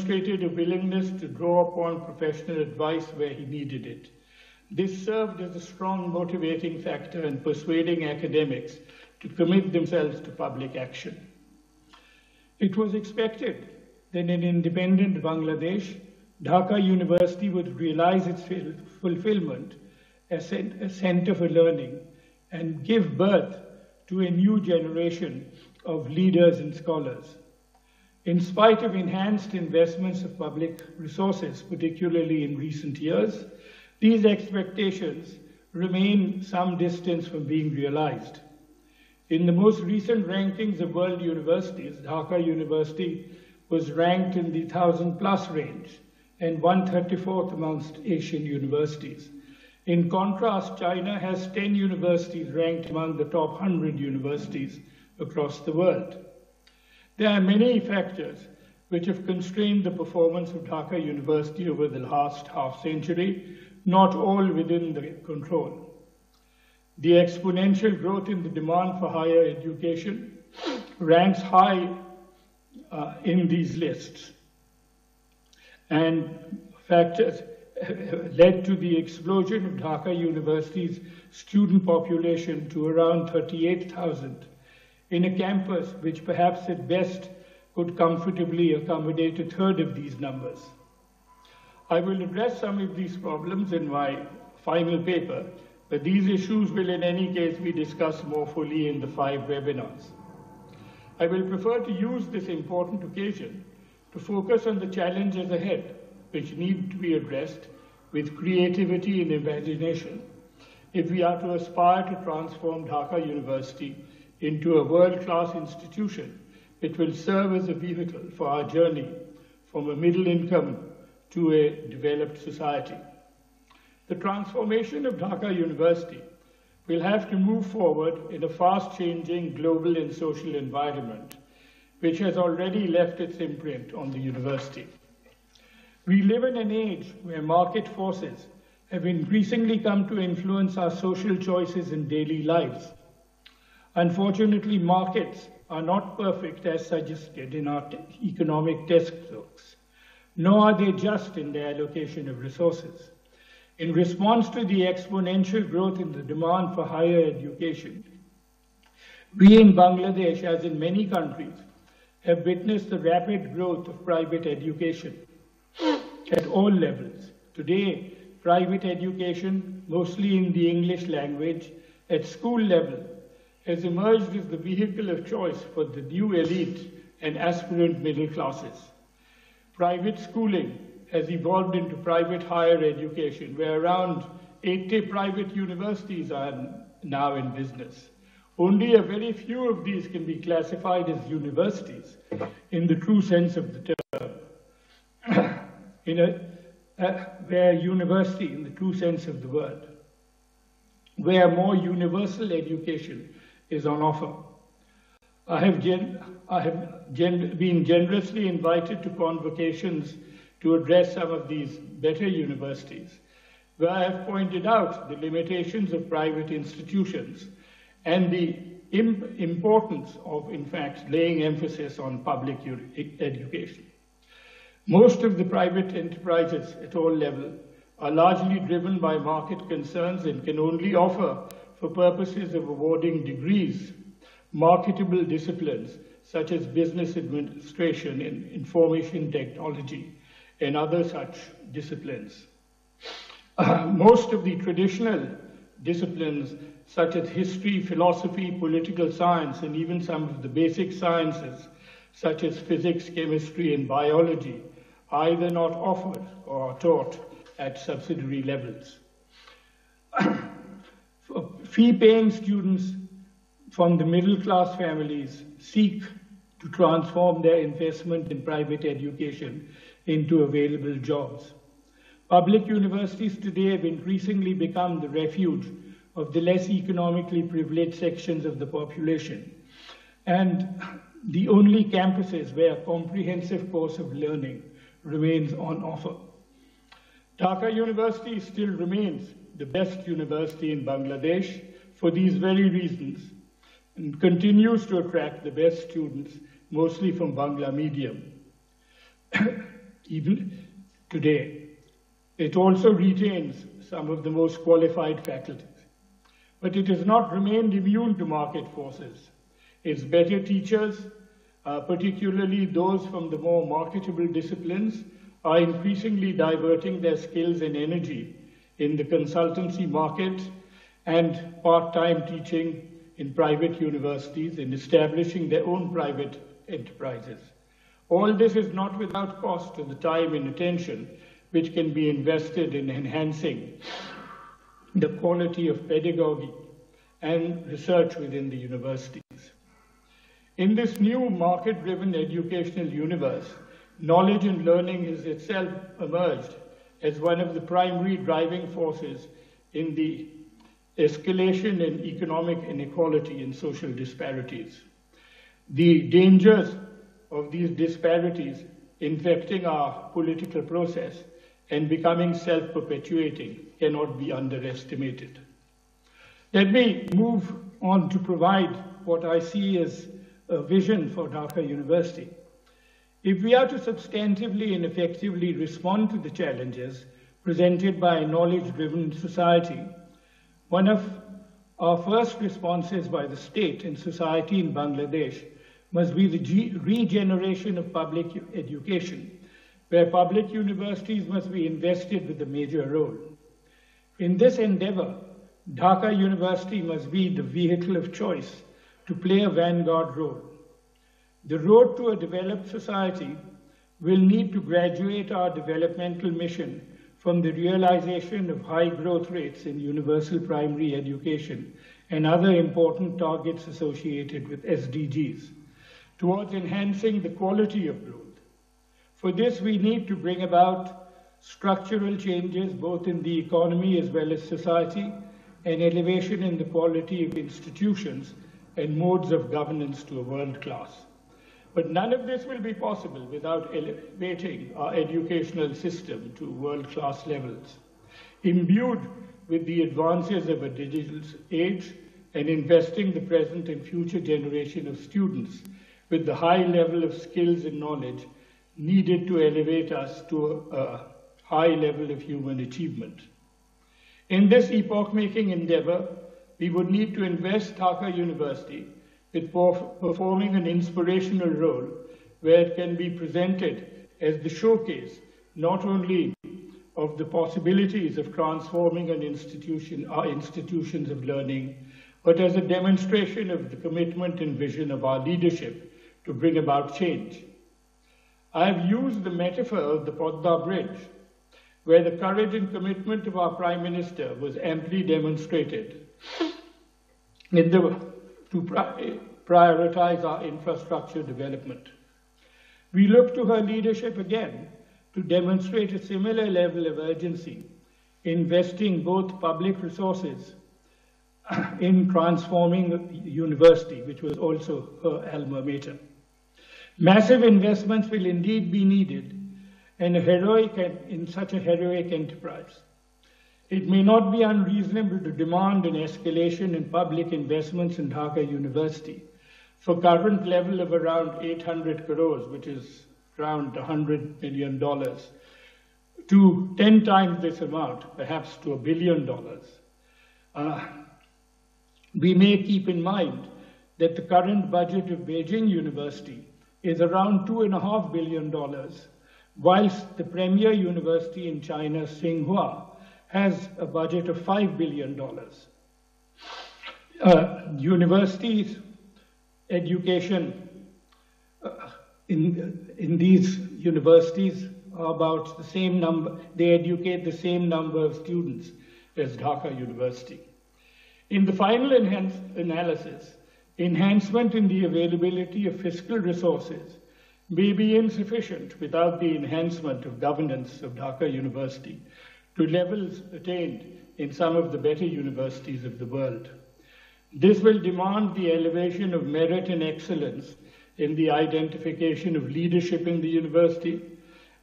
demonstrated a willingness to draw upon professional advice where he needed it. This served as a strong motivating factor in persuading academics to commit themselves to public action. It was expected that in independent Bangladesh, Dhaka University would realize its fulfillment as a center for learning and give birth to a new generation of leaders and scholars. In spite of enhanced investments of public resources, particularly in recent years, these expectations remain some distance from being realized. In the most recent rankings of world universities, Dhaka University was ranked in the 1,000+ range and 134th amongst Asian universities. In contrast, China has 10 universities ranked among the top 100 universities across the world. There are many factors which have constrained the performance of Dhaka University over the last half-century, not all within the control. The exponential growth in the demand for higher education ranks high in these lists, and factors led to the explosion of Dhaka University's student population to around 38,000 in a campus which perhaps at best could comfortably accommodate a third of these numbers. I will address some of these problems in my final paper, but these issues will in any case be discussed more fully in the 5 webinars. I will prefer to use this important occasion to focus on the challenges ahead, which need to be addressed with creativity and imagination if we are to aspire to transform Dhaka University into a world-class institution which will serve as a vehicle for our journey from a middle income to a developed society. The transformation of Dhaka University will have to move forward in a fast-changing global and social environment, which has already left its imprint on the university. We live in an age where market forces have increasingly come to influence our social choices in daily lives. Unfortunately, markets are not perfect as suggested in our economic textbooks, nor are they just in their allocation of resources. In response to the exponential growth in the demand for higher education, we in Bangladesh, as in many countries, have witnessed the rapid growth of private education at all levels. Today, private education, mostly in the English language, at school level, has emerged as the vehicle of choice for the new elite and aspirant middle classes. Private schooling has evolved into private higher education, where around 80 private universities are now in business. Only a very few of these can be classified as universities in the true sense of the term, where university in the true sense of the word, where more universal education is on offer. I have been generously invited to convocations to address some of these better universities, where I have pointed out the limitations of private institutions and the importance of, in fact, laying emphasis on public education. Most of the private enterprises at all levels are largely driven by market concerns and can only offer, for purposes of awarding degrees, marketable disciplines such as business administration and information technology and other such disciplines. Most of the traditional disciplines such as history, philosophy, political science, and even some of the basic sciences such as physics, chemistry, and biology are either not offered or taught at subsidiary levels. Fee-paying students from the middle-class families seek to transform their investment in private education into available jobs. Public universities today have increasingly become the refuge of the less economically privileged sections of the population, and the only campuses where a comprehensive course of learning remains on offer. Dhaka University still remains the best university in Bangladesh for these very reasons, and continues to attract the best students, mostly from Bangla medium. even today. It also retains some of the most qualified faculties. But it has not remained immune to market forces. Its better teachers, particularly those from the more marketable disciplines, are increasingly diverting their skills and energy in the consultancy market and part-time teaching in private universities and establishing their own private enterprises. All this is not without cost to the time and attention which can be invested in enhancing the quality of pedagogy and research within the universities. In this new market-driven educational universe, knowledge and learning has itself emerged as one of the primary driving forces in the escalation in economic inequality and social disparities. The dangers of these disparities infecting our political process and becoming self-perpetuating cannot be underestimated. Let me move on to provide what I see as a vision for Dhaka University. If we are to substantively and effectively respond to the challenges presented by a knowledge-driven society, one of our first responses by the state and society in Bangladesh must be the regeneration of public education, where public universities must be invested with a major role. In this endeavor, Dhaka University must be the vehicle of choice to play a vanguard role. The road to a developed society will need to graduate our developmental mission from the realization of high growth rates in universal primary education and other important targets associated with SDGs towards enhancing the quality of growth. For this, we need to bring about structural changes both in the economy as well as society, and elevation in the quality of institutions and modes of governance to a world class. But none of this will be possible without elevating our educational system to world-class levels. Imbued with the advances of a digital age and investing the present and future generation of students with the high level of skills and knowledge needed to elevate us to a high level of human achievement. In this epoch-making endeavor, we would need to invest Dhaka University with performing an inspirational role where it can be presented as the showcase not only of the possibilities of transforming an institution, our institutions of learning, but as a demonstration of the commitment and vision of our leadership to bring about change. I have used the metaphor of the Podda Bridge, where the courage and commitment of our Prime Minister was amply demonstrated to prioritize our infrastructure development. We look to her leadership again to demonstrate a similar level of urgency, investing both public resources in transforming the university, which was also her alma mater. Massive investments will indeed be needed in such a heroic enterprise. It may not be unreasonable to demand an escalation in public investments in Dhaka University for current level of around 800 crores, which is around $100 million, to 10 times this amount, perhaps to $1 billion. We may keep in mind that the current budget of Beijing University is around $2.5 billion, whilst the premier university in China, Tsinghua, has a budget of $5 billion. Universities, education in these universities are about the same number, they educate the same number of students as Dhaka University. In the final analysis, enhancement in the availability of fiscal resources may be insufficient without the enhancement of governance of Dhaka University to levels attained in some of the better universities of the world. This will demand the elevation of merit and excellence in the identification of leadership in the university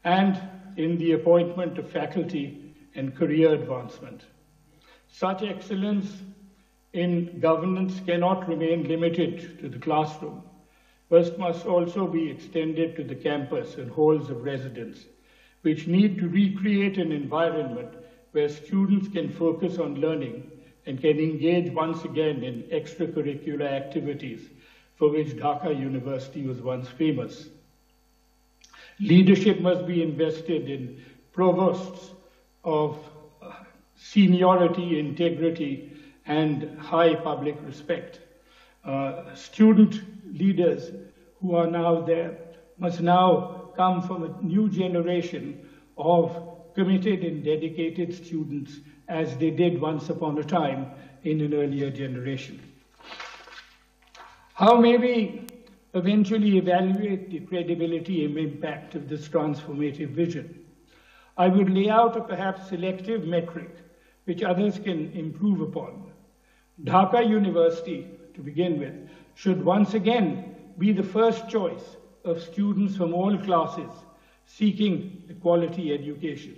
and in the appointment of faculty and career advancement. Such excellence in governance cannot remain limited to the classroom, but must also be extended to the campus and halls of residence, which need to recreate an environment where students can focus on learning and can engage once again in extracurricular activities for which Dhaka University was once famous. Leadership must be invested in provosts of seniority, integrity, and high public respect. Student leaders who are now there must now come from a new generation of committed and dedicated students, as they did once upon a time in an earlier generation. How may we eventually evaluate the credibility and impact of this transformative vision? I would lay out a perhaps selective metric which others can improve upon. Dhaka University, to begin with, should once again be the first choice of students from all classes seeking a quality education.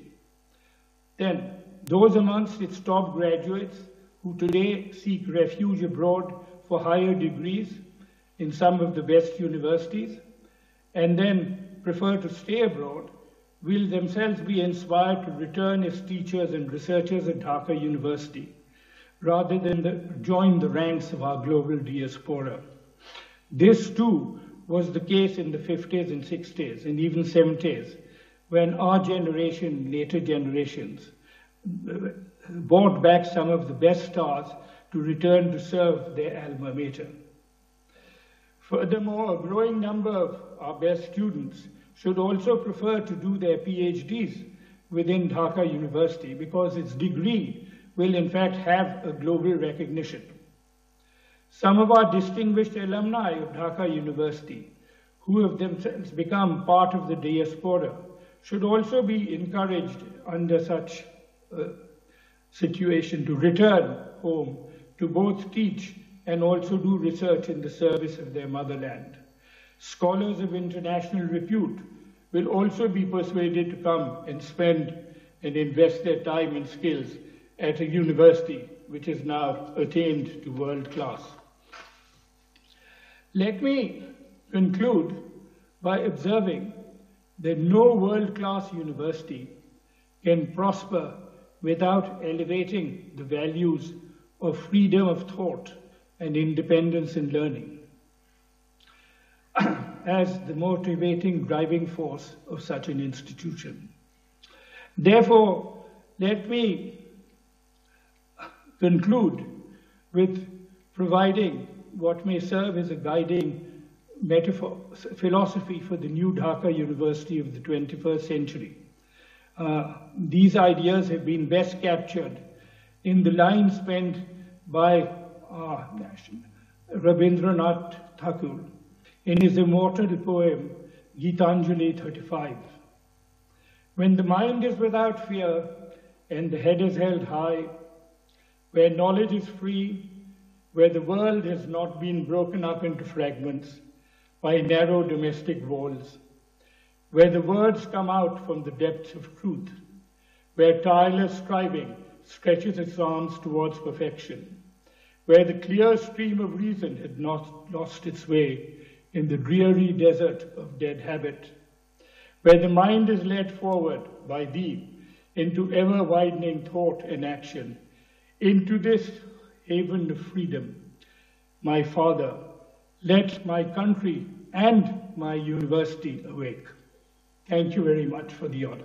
Then, those amongst its top graduates who today seek refuge abroad for higher degrees in some of the best universities, and then prefer to stay abroad, will themselves be inspired to return as teachers and researchers at Dhaka University, rather than join the ranks of our global diaspora. This too was the case in the 50s and 60s and even 70s, when our generation, later generations, brought back some of the best stars to return to serve their alma mater. Furthermore, a growing number of our best students should also prefer to do their PhDs within Dhaka University, because its degree will in fact have a global recognition. Some of our distinguished alumni of Dhaka University, who have themselves become part of the diaspora, should also be encouraged under such situation to return home to both teach and also do research in the service of their motherland. Scholars of international repute will also be persuaded to come and spend and invest their time and skills at a university which has now attained to world class. Let me conclude by observing that no world-class university can prosper without elevating the values of freedom of thought and independence in learning as the motivating driving force of such an institution. Therefore, let me conclude with providing what may serve as a guiding metaphor, philosophy for the new Dhaka University of the 21st century. These ideas have been best captured in the lines penned by Rabindranath Tagore in his immortal poem, Gitanjali 35. When the mind is without fear and the head is held high, where knowledge is free, where the world has not been broken up into fragments by narrow domestic walls, where the words come out from the depths of truth, where tireless striving stretches its arms towards perfection, where the clear stream of reason had not lost its way in the dreary desert of dead habit, where the mind is led forward by thee into ever-widening thought and action, into this haven of freedom. My Father, let my country and my university awake. Thank you very much for the honor.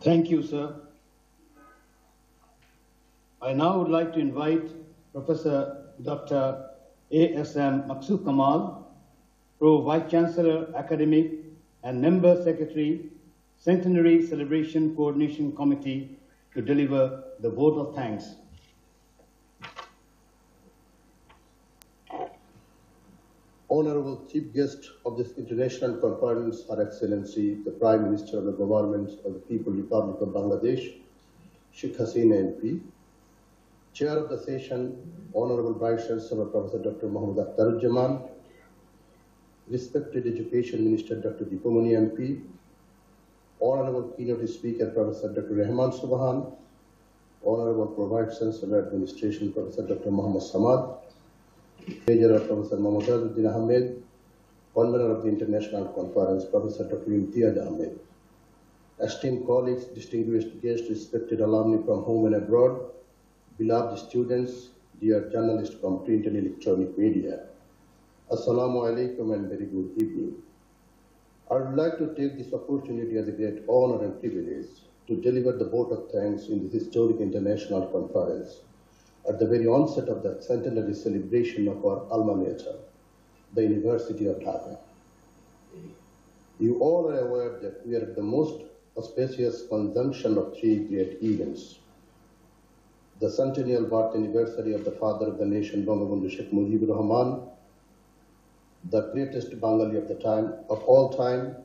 Thank you, sir. I now would like to invite Professor Dr. A.S.M. Maqsood Kamal, Pro Vice Chancellor, Academic, and Member Secretary, Centenary Celebration Coordination Committee, to deliver the vote of thanks. Honorable Chief Guest of this international conference, Her Excellency, the Prime Minister of the Government of the People's Republic of Bangladesh, Sheikh Hasina MP, Chair of the session, Honorable Vice Chancellor Professor Dr. Muhammad Akhtaruzzaman, respected Education Minister Dr. Dipamani MP, Honorable Keynote Speaker Professor Dr. Rehman Treasurer Professor Mohammed Ahmed, convener of the International Conference, Professor Dr. Imtiaz Ahmed, esteemed colleagues, distinguished guests, respected alumni from home and abroad, beloved students, dear journalists from print and electronic media, Assalamu alaikum and very good evening. I would like to take this opportunity as a great honor and privilege to deliver the vote of thanks in this historic international conference at the very onset of the centenary celebration of our alma mater, the University of Dhaka. You all are aware that we are at the most auspicious conjunction of three great events: the centennial birth anniversary of the father of the nation, Bangabandhu Sheikh Mujibur Rahman, the greatest Bengali of all time,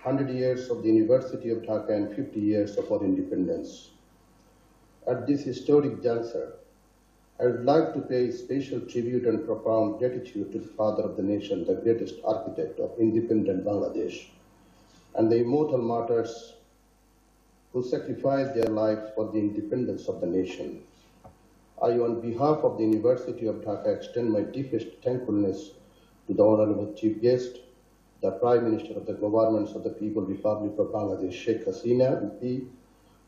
100 years of the University of Dhaka and 50 years of our independence. At this historic juncture, I would like to pay special tribute and profound gratitude to the father of the nation, the greatest architect of independent Bangladesh, and the immortal martyrs who sacrificed their lives for the independence of the nation. I, on behalf of the University of Dhaka, extend my deepest thankfulness to the Honorable Chief Guest, the Prime Minister of the Governments of the People's Republic of Bangladesh, Sheikh Hasina MP,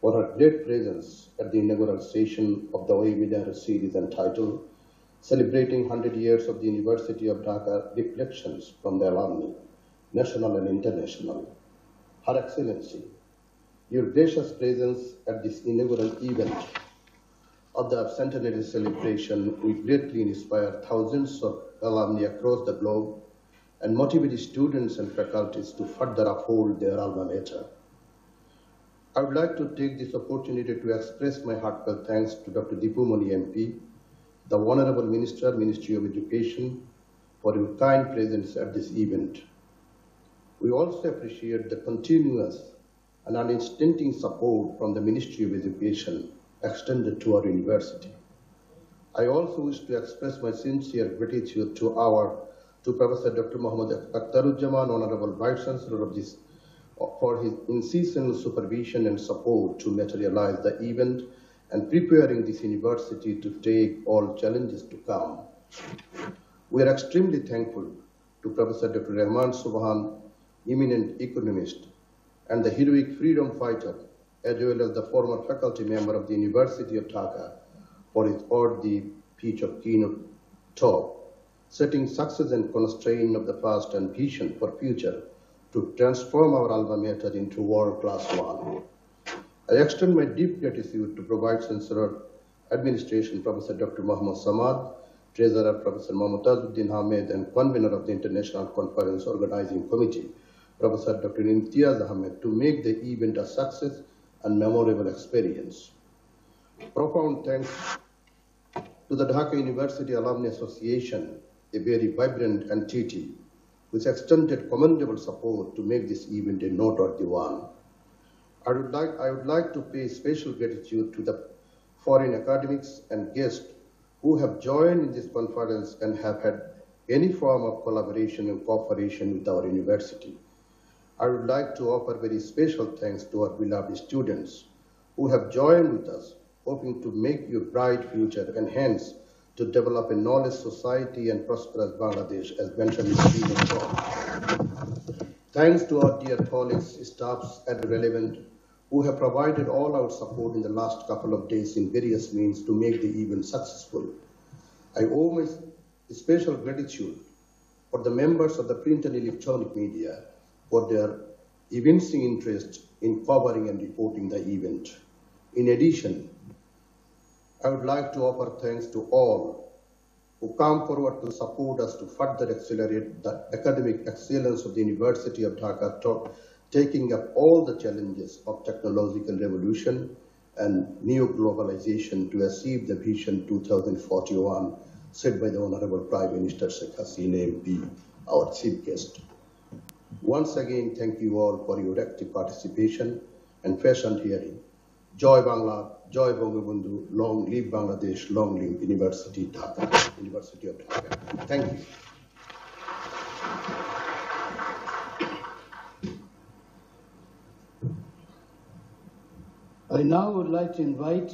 for her great presence at the inaugural session of the webinar series entitled Celebrating 100 Years of the University of Dhaka, Reflections from the Alumni, National and International. Her Excellency, your gracious presence at this inaugural event of the centenary celebration will greatly inspire thousands of alumni across the globe and motivate students and faculties to further uphold their alma mater. I would like to take this opportunity to express my heartfelt thanks to Dr. Dipu Mani MP, the Honorable Minister, Ministry of Education, for your kind presence at this event. We also appreciate the continuous and unstinting support from the Ministry of Education extended to our university. I also wish to express my sincere gratitude to Professor Dr. Muhammad Akhtaruzzaman, Honorable Vice Chancellor of this, for his incessant supervision and support to materialize the event and preparing this university to take all challenges to come. We are extremely thankful to Professor Dr. Rahman Subhan, eminent economist, and the heroic freedom fighter, as well as the former faculty member of the University of Dhaka, for his worthy speech of keynote talk, setting success and constraint of the past and vision for future to transform our alma mater into world-class one. I extend my deep gratitude to Vice Chancellor Administration, Professor Dr. Muhammad Samad, Treasurer Professor Mohammed Ahmed, and convener of the International Conference Organizing Committee, Professor Dr. Imtiaz Ahmed, to make the event a success and memorable experience. Profound thanks to the Dhaka University Alumni Association, a very vibrant entity, which extended commendable support to make this event a noteworthy one. I would like to pay special gratitude to the foreign academics and guests who have joined in this conference and have had any form of collaboration and cooperation with our university. I would like to offer very special thanks to our beloved students who have joined with us, hoping to make your bright future and hence to develop a knowledge society and prosperous Bangladesh, as mentioned in the previous talk. Thanks to our dear colleagues, staffs, and relevant who have provided all our support in the last couple of days in various means to make the event successful. I owe my special gratitude for the members of the print and electronic media for their evincing interest in covering and reporting the event. In addition, I would like to offer thanks to all who come forward to support us to further accelerate the academic excellence of the University of Dhaka, taking up all the challenges of technological revolution and neo-globalization to achieve the Vision 2041 set by the Honorable Prime Minister Sheikh Hasina MP, our chief guest. Once again, thank you all for your active participation and patient hearing. Joy Bangla, Joy Bangabandhu, long live Bangladesh, long live University of Dhaka. Thank you. I now would like to invite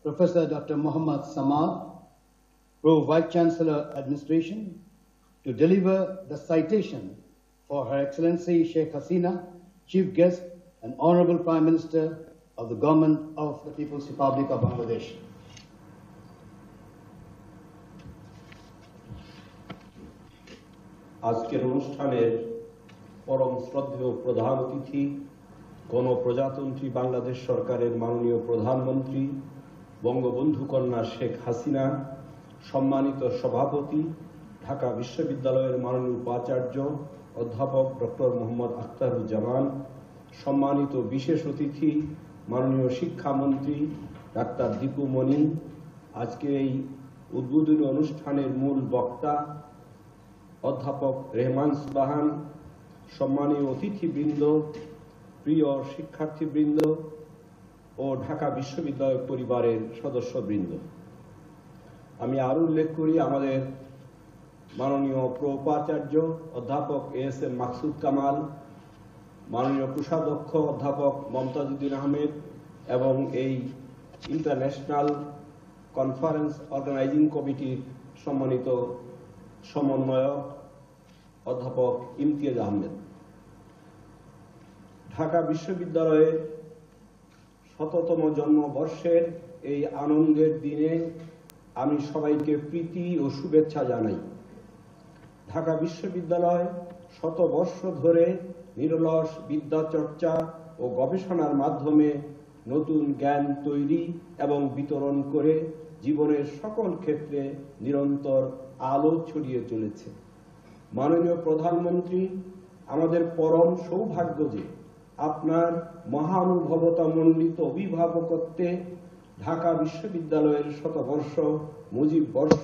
Professor Dr. Muhammad Samad Pro Vice Chancellor Administration, to deliver the citation for Her Excellency Sheikh Hasina, Chief Guest and Honorable Prime Minister of the Government of the People's Republic of Bangladesh. আজকের অনুষ্ঠানের পরম শ্রদ্ধেয় প্রধান অতিথি গণপ্রজাতন্ত্রী বাংলাদেশ সরকারের মাননীয় প্রধানমন্ত্রী বঙ্গবন্ধু কন্যা শেখ হাসিনা, সম্মানিত সভাপতি ঢাকা বিশ্ববিদ্যালয়ের মাননীয় উপাচার্য অধ্যাপক ডক্টর মোহাম্মদ আখতারুজ্জামান, সম্মানিত বিশেষ অতিথি মাননীয় শিক্ষামন্ত্রী ডাক্তার দীপু মনি, আজকের এই উদ্বোধনী অনুষ্ঠানের মূল বক্তা অধ্যাপক রেহমান সুবাহান, সম্মানীয় অতিথিবৃন্দ, প্রিয় শিক্ষার্থীবৃন্দ ও ঢাকা বিশ্ববিদ্যালয় পরিবারের সদস্যবৃন্দ, আমি আরো উল্লেখ করি আমাদের মাননীয় উপাচার্য অধ্যাপক ASM মাকসুদ কামাল, মাননীয় কোষাধ্যক্ষ অধ্যাপক মমতাজউদ্দিন আহমেদ এবং এই ইন্টারন্যাশনাল কনফারেন্স অর্গানাইজিং কমিটির সম্মানিত সমন্বয়ক অধ্যাপক ইমতিয়াজ আহমেদ। ঢাকা বিশ্ববিদ্যালয়ের ১০০তম জন্মবর্ষের এই আনন্দের দিনে আমি সবাইকে প্রীতি ও শুভেচ্ছা জানাই। ঢাকা বিশ্ববিদ্যালয় ১০০ বর্ষ ধরে নিরলস বিদ্যাচর্চা ও গবেষণার মাধ্যমে নতুন জ্ঞান তৈরি এবং বিতরণ করে জীবনের সকল ক্ষেত্রে নিরন্তর আলো ছড়িয়ে চলেছে। মাননীয় প্রধানমন্ত্রী, আমাদের পরম সৌভাগ্য যে আপনার মহানুভবতা মণ্ডিত অভিভাবকত্বে ঢাকা বিশ্ববিদ্যালয়ের ১০০ মুজিব বর্ষ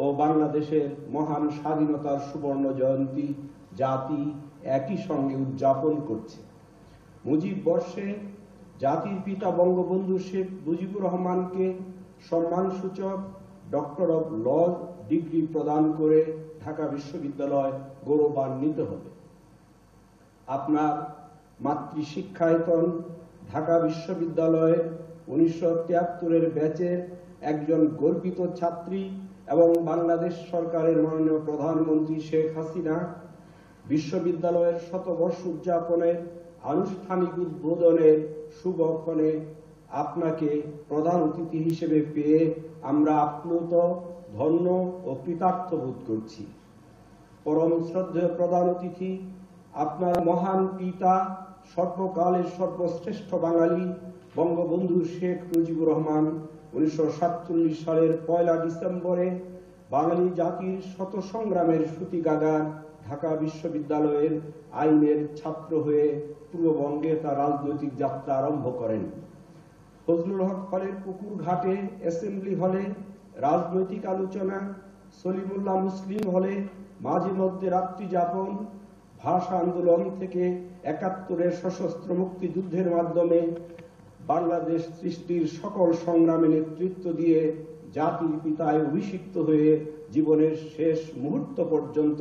ও বাংলাদেশের মহান স্বাধীনতার সুবর্ণ জয়ন্তী জাতি একই সঙ্গে উদযাপন করছে। মুজিব বর্ষে জাতির পিতা বঙ্গবন্ধু শেখ মুজিবুর রহমানকে সম্মানসূচক ডক্টর অব লজ ডিগ্রি প্রদান করে ঢাকা বিশ্ববিদ্যালয় গৌরবান্বিত হবে। আপনার মাতৃশিক্ষায়তন ঢাকা বিশ্ববিদ্যালয়ের ১৯৭৩-এর ব্যাচের একজন গর্বিত ছাত্রী এবং বাংলাদেশ সরকারের মাননীয় প্রধানমন্ত্রী শেখ হাসিনা বিশ্ববিদ্যালয়ের ১০০ উদযাপনের আনুষ্ঠানিক উদ্বোধনের শুভক্ষণে আপনাকে প্রধান অতিথি হিসেবে পেয়ে আমরা আপ্লুত, ধন্য ও কৃতার্থ বোধ করছি। পরম শ্রদ্ধেয় প্রধান অতিথি, আপনার মহান পিতা সর্বকালের সর্বশ্রেষ্ঠ বাঙালি বঙ্গবন্ধু শেখ মুজিবুর রহমান ১৯৪৭ সালের ১ ডিসেম্বরে বাঙালি জাতির শত সংগ্রামের সূতিকাগার ঢাকা বিশ্ববিদ্যালয়ের আইনের ছাত্র হয়ে পূর্ববঙ্গে তার রাজনৈতিক যাত্রা আরম্ভ করেন। ফজলুল হক হলের পুকুর ঘাটে অ্যাসেম্বলি হলে রাজনৈতিক আলোচনা, সলিমুল্লাহ মুসলিম হলে মাঝে মধ্যে রাত্রি যাপন, ভাষা আন্দোলন থেকে ৭১-এর সশস্ত্র মুক্তিযুদ্ধের মাধ্যমে বাংলাদেশ সৃষ্টির সকল সংগ্রামে নেতৃত্ব দিয়ে জাতির পিতায় অভিষিক্ত হয়ে জীবনের শেষ মুহূর্ত পর্যন্ত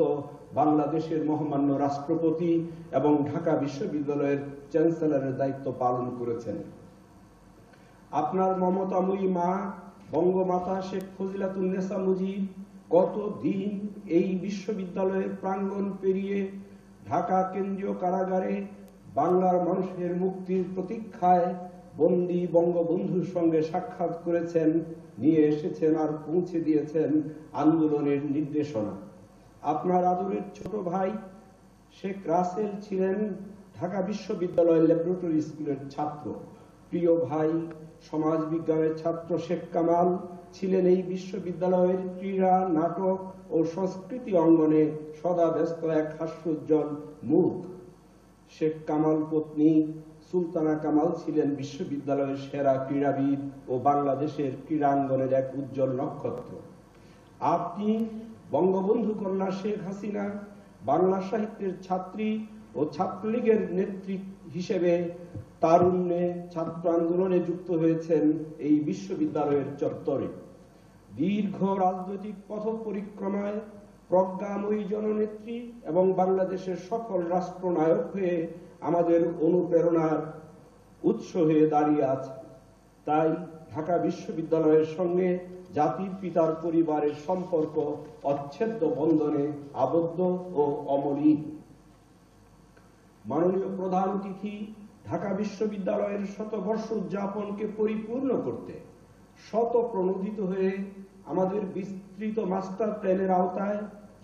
বাংলাদেশের মহামান্য রাষ্ট্রপতি এবং ঢাকা বিশ্ববিদ্যালয়ের চ্যান্সেলরের দায়িত্ব পালন করেছেন। আপনার মমতাময়ী মা বঙ্গমাতা শেখ ফজিলাতুন্নেসা মুজিব কতদিন এই বিশ্ববিদ্যালয়ের প্রাঙ্গণ পেরিয়ে ঢাকা কেন্দ্রীয় কারাগারে বাংলার মানুষের মুক্তির প্রতীক্ষায় বন্দী বঙ্গবন্ধুর সঙ্গে সাক্ষাৎ করেছেন, নিয়ে এসেছেন আর পৌঁছে দিয়েছেন আন্দোলনের নির্দেশনা। আপনার আদরের ছোট ভাই শেখ রাসেল ছিলেন ঢাকা বিশ্ববিদ্যালয়ের ল্যাবরেটরি স্কুলের ছাত্র। প্রিয় ভাই সমাজ বিজ্ঞানের ছাত্র শেখ কামাল ছিলেন এই বিশ্ববিদ্যালয়ের ক্রীড়া, নাটক ও সংস্কৃতি অঙ্গনে সদা ব্যস্ত এক হাস্যোজ্জ্বল মুখ। শেখ কামাল পত্নী সুলতানা কামাল ছিলেন বিশ্ববিদ্যালয়ের সেরা ক্রীড়াবিদ ও বাংলাদেশের ক্রীড়াঙ্গনের এক উজ্জ্বল নক্ষত্র। আপনি বঙ্গবন্ধু কন্যা শেখ হাসিনা বাংলা সাহিত্যের ছাত্রী ও ছাত্রলীগের নেত্রী হিসেবে তারুণ্যে ছাত্র আন্দোলনে যুক্ত হয়েছেন এই বিশ্ববিদ্যালয়ের চত্বরে। দীর্ঘ রাজনৈতিক পথ পরিক্রমায় প্রজ্ঞাময়ী জননেত্রী এবং বাংলাদেশের সফল রাষ্ট্রনায়ক হয়ে আমাদের অনুপ্রেরণার উৎস হয়ে দাঁড়িয়ে আছে। তাই ঢাকা বিশ্ববিদ্যালয়ের সঙ্গে জাতির পিতার পরিবারের সম্পর্ক অচ্ছেদ্য বন্ধনে আবদ্ধ ও অমলিন। মাননীয় প্রধান অতিথি ঢাকা বিশ্ববিদ্যালয়ের শতবর্ষ উদযাপনকে পরিপূর্ণ করতে শতপ্রণোদিত হয়ে আমাদের বিস্তৃত মাস্টার প্ল্যানের আওতায়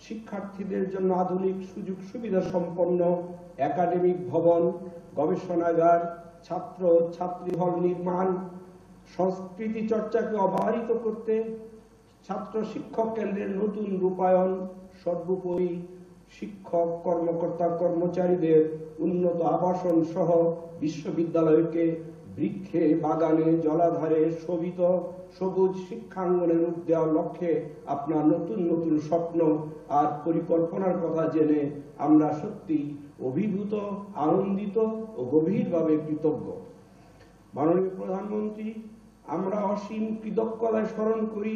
শিক্ষার্থীদের জন্য আধুনিক সুযোগ সুবিধা সম্পন্ন একাডেমিক ভবন, গবেষণাগার, ছাত্র ছাত্রী হল নির্মাণ, সংস্কৃতি চর্চাকে অবারিত করতে ছাত্র শিক্ষক কেন্দ্রের নতুন রূপায়ণ, সর্বোপরি শিক্ষক কর্মকর্তা কর্মচারীদের উন্নত আবাসন সহ বিশ্ববিদ্যালয়কে বৃক্ষে, বাগানে, জলাধারে শোভিত সবুজ শিক্ষাঙ্গনে রূপ দেওয়ার লক্ষ্যে আপনার নতুন নতুন স্বপ্ন আর পরিকল্পনার কথা জেনে আমরা সত্যি অভিভূত, আনন্দিত ও গভীরভাবে কৃতজ্ঞ। মাননীয় প্রধানমন্ত্রী, আমরা অসীম কৃতজ্ঞতায় স্মরণ করি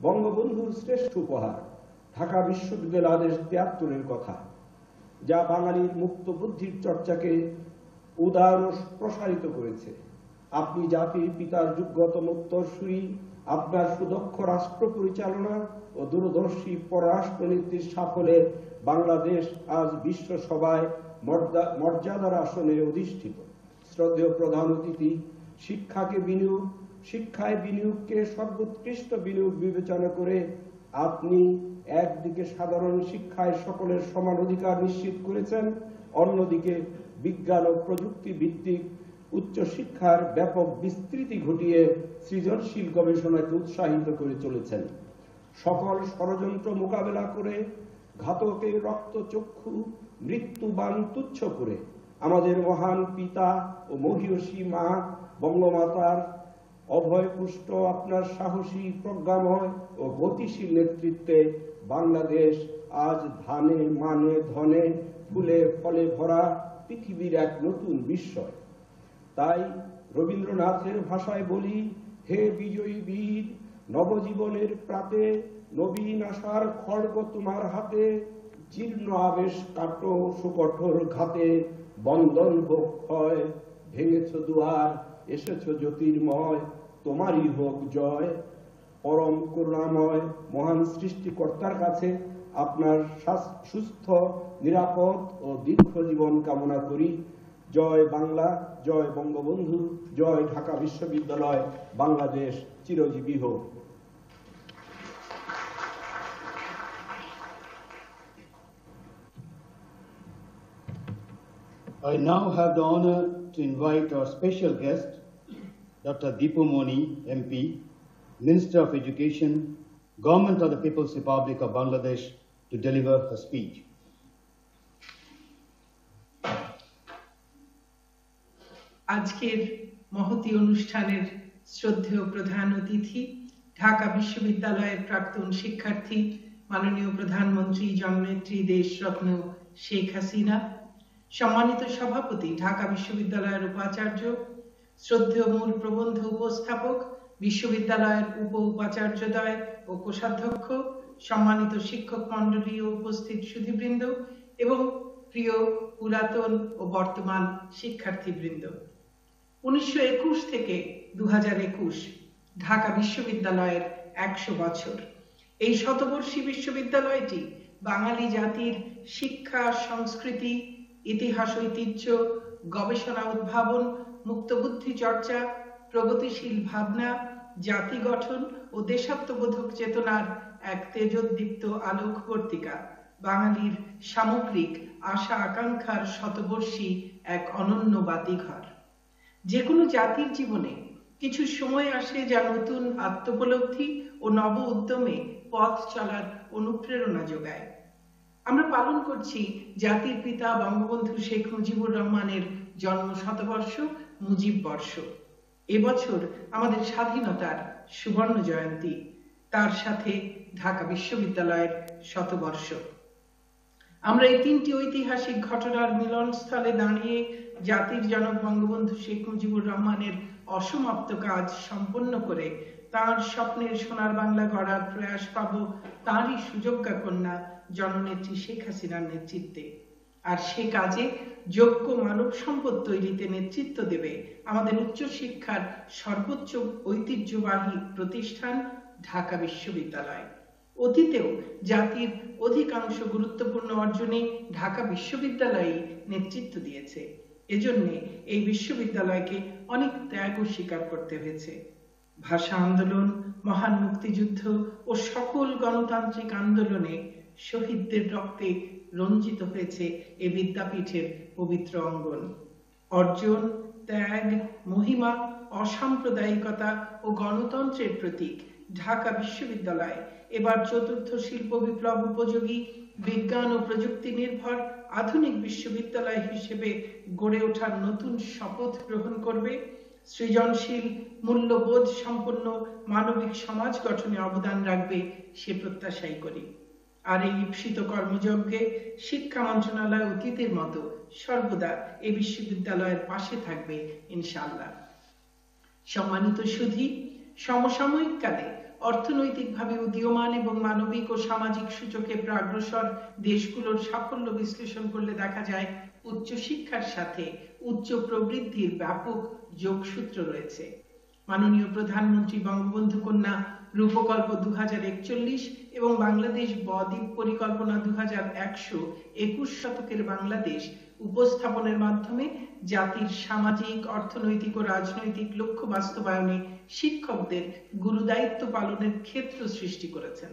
বঙ্গবন্ধুর শ্রেষ্ঠ উপহার ঢাকা বিশ্ববিদ্যালয় আদেশ ৭৩-এর কথা, যা বাঙালির মুক্ত বুদ্ধির চর্চাকে উদার ও প্রসারিত করেছে। আপনি জাতির পিতার যোগ্যতম উত্তরসূরি, আপনার সুদক্ষ রাষ্ট্র পরিচালনা ও দূরদর্শী পররাষ্ট্রনীতির সাফল্যে বাংলাদেশ আজ বিশ্ব সভায় মর্যাদার আসনে অধিষ্ঠিত। শ্রদ্ধেয় প্রধান অতিথি, শিক্ষায় বিনিয়োগকে সর্বোৎকৃষ্ট বিনিয়োগ বিবেচনা করে আপনি একদিকে সাধারণ শিক্ষায় সকলের সমান অধিকার নিশ্চিত করেছেন, অন্যদিকে বিজ্ঞান ও প্রযুক্তি ভিত্তিক উচ্চ শিক্ষার ব্যাপক বিস্তৃতি ঘটিয়ে সৃজনশীল গবেষণাকে উৎসাহিত করে চলেছেন। সকল ষড়যন্ত্র মোকাবেলা করে ঘাতকের রক্তচক্ষু মৃত্যুবাণ তুচ্ছ করে আমাদের মহান পিতা ও মহীয়সী মা বঙ্গমাতার অভয়পুষ্ট আপনার সাহসী, প্রজ্ঞাময় ও গতিশীল নেতৃত্বে বাংলাদেশ আজ ধানে, মানে, ধনে, ফুলে ফলে ভরা পৃথিবীর এক নতুন বিস্ময়। তাই রবীন্দ্রনাথের ভাষায় বলি, হে বিজয়ী বীর, নবজীবনের প্রাতে নবীন আশার খড়গ তোমার হাতে, জীর্ণ আবেশ কাটো সুকঠোর ঘাতে, বন্দন হোক ক্ষয়, ভেঙেছ দুয়ার, এসেছ জ্যোতির্ময়, তোমারই হোক জয়। পরম করুণাময় মহান সৃষ্টিকর্তার কাছে আপনার সুস্থ, নিরাপদ ও দীর্ঘ জীবন কামনা করি। জয় বাংলা, জয় বঙ্গবন্ধু, জয় ঢাকা বিশ্ববিদ্যালয়, বাংলাদেশ চিরজীবী হোক। I now have the honor to invite our special guest, Dr. Deepu Moni, MP, Minister of Education, Government of the People's Republic of Bangladesh, to deliver her speech. আজকের মহতী অনুষ্ঠানের শ্রদ্ধেয় প্রধান অতিথি, ঢাকা বিশ্ববিদ্যালয়ের প্রাক্তন শিক্ষার্থী, মাননীয় প্রধানমন্ত্রী জননেত্রী দেশরত্ন শেখ হাসিনা, সম্মানিত সভাপতি ঢাকা বিশ্ববিদ্যালয়ের উপাচার্য, শ্রদ্ধেয় মূল প্রবন্ধ উপস্থাপক, বিশ্ববিদ্যালয়ের উপাচার্যদ্বয় ও কোষাধ্যক্ষ, সম্মানিত শিক্ষক মণ্ডলী ও উপস্থিত সুধীবৃন্দ এবং প্রিয় পুরাতন ও বর্তমান শিক্ষার্থীবৃন্দ, 1921 থেকে 2021 ঢাকা বিশ্ববিদ্যালয়ের 100 বছর। এই শতবর্ষী বিশ্ববিদ্যালয়টি বাঙালি জাতির শিক্ষা, সংস্কৃতি, ইতিহাস, ঐতিহ্য, গবেষণা, উদ্ভাবন, মুক্তবুদ্ধি চর্চা, প্রগতিশীল ভাবনা, জাতি গঠন ও দেশাত্মবোধক চেতনার এক তেজোদ্দীপ্ত আলোকবর্তিকা, বাঙালির সামগ্রিক আশা আকাঙ্ক্ষার শতবর্ষী এক অনন্য বাতিঘর। যে কোনো জাতির জীবনে কিছু সময় আসে যা নতুন আত্মোপলব্ধি ও নব উদ্যমে পথ চলার অনুপ্রেরণা যোগায়। আমরা পালন করছি জাতির পিতা বঙ্গবন্ধু শেখ মুজিবুর রহমানের জন্ম শতবর্ষ, মুজিব বর্ষ। এবছর আমাদের স্বাধীনতার সুবর্ণ জয়ন্তী, তার সাথে ঢাকা বিশ্ববিদ্যালয়ের শতবর্ষ। আমরা এই তিনটি ঐতিহাসিক ঘটনার মিলনস্থলে দাঁড়িয়ে জাতির জনক বঙ্গবন্ধু শেখ মুজিবুর রহমানের অসমাপ্ত কাজ সম্পন্ন করে তাঁর স্বপ্নের সোনার বাংলা গড়ার প্রয়াস পাব তাঁরই সুযোগ্যা কন্যা জননেত্রী শেখ হাসিনার নেতৃত্বে। আর সে কাজে যোগ্য মানব সম্পদ তৈরিতে নেতৃত্ব দেবে আমাদের উচ্চশিক্ষার সর্বোচ্চ ঐতিহ্যবাহী প্রতিষ্ঠান ঢাকা বিশ্ববিদ্যালয়। অতীতেও জাতির অধিকাংশ গুরুত্বপূর্ণ অর্জনে ঢাকা বিশ্ববিদ্যালয় নেতৃত্ব দিয়েছে। এজন্য এই বিশ্ববিদ্যালয়কে অনেক ত্যাগও স্বীকার করতে হয়েছে। ভাষা আন্দোলন, মহান মুক্তিযুদ্ধ ও সকল গণতান্ত্রিক আন্দোলনে শহীদদের রক্তে রঞ্জিত হয়েছে এ বিদ্যাপীঠের পবিত্র অঙ্গন। অর্জন, ত্যাগ, মহিমা, অসাম্প্রদায়িকতা ও গণতন্ত্রের প্রতীক ঢাকা বিশ্ববিদ্যালয় এবার চতুর্থ শিল্প বিপ্লব উপযোগী, বিজ্ঞান ও প্রযুক্তি নির্ভর আধুনিক বিশ্ববিদ্যালয় হিসেবে গড়ে ওঠার নতুন শপথ গ্রহণ করবে। সৃজনশীল, মূল্যবোধ সম্পন্ন মানবিক সমাজ গঠনে অবদান রাখবে সে প্রত্যাশাই করি। আর এই ঈপ্সিত কর্মযজ্ঞে শিক্ষা মন্ত্রণালয় অতীতের মতো সর্বদা এই বিশ্ববিদ্যালয়ের পাশে থাকবে ইনশাআল্লাহ। সম্মানিত সুধী, সমসাময়িক কালে অর্থনৈতিকভাবে উদীয়মান এবং মানবিক ও সামাজিক সূচকে প্রাগ্রসর দেশগুলোর সাফল্য বিশ্লেষণ করলে দেখা যায় উচ্চশিক্ষার সাথে উচ্চ প্রবৃদ্ধির ব্যাপক যোগসূত্র রয়েছে। মাননীয় প্রধানমন্ত্রী বঙ্গবন্ধু কন্যা রূপকল্প 2041 এবং বাংলাদেশ ব-দ্বীপ পরিকল্পনা 2121 শতকের বাংলাদেশ উপস্থাপনের মাধ্যমে জাতির সামাজিক, অর্থনৈতিক ও রাজনৈতিক লক্ষ্য বাস্তবায়নে শিক্ষকদের গুরুদায়িত্ব পালনের ক্ষেত্র সৃষ্টি করেছেন।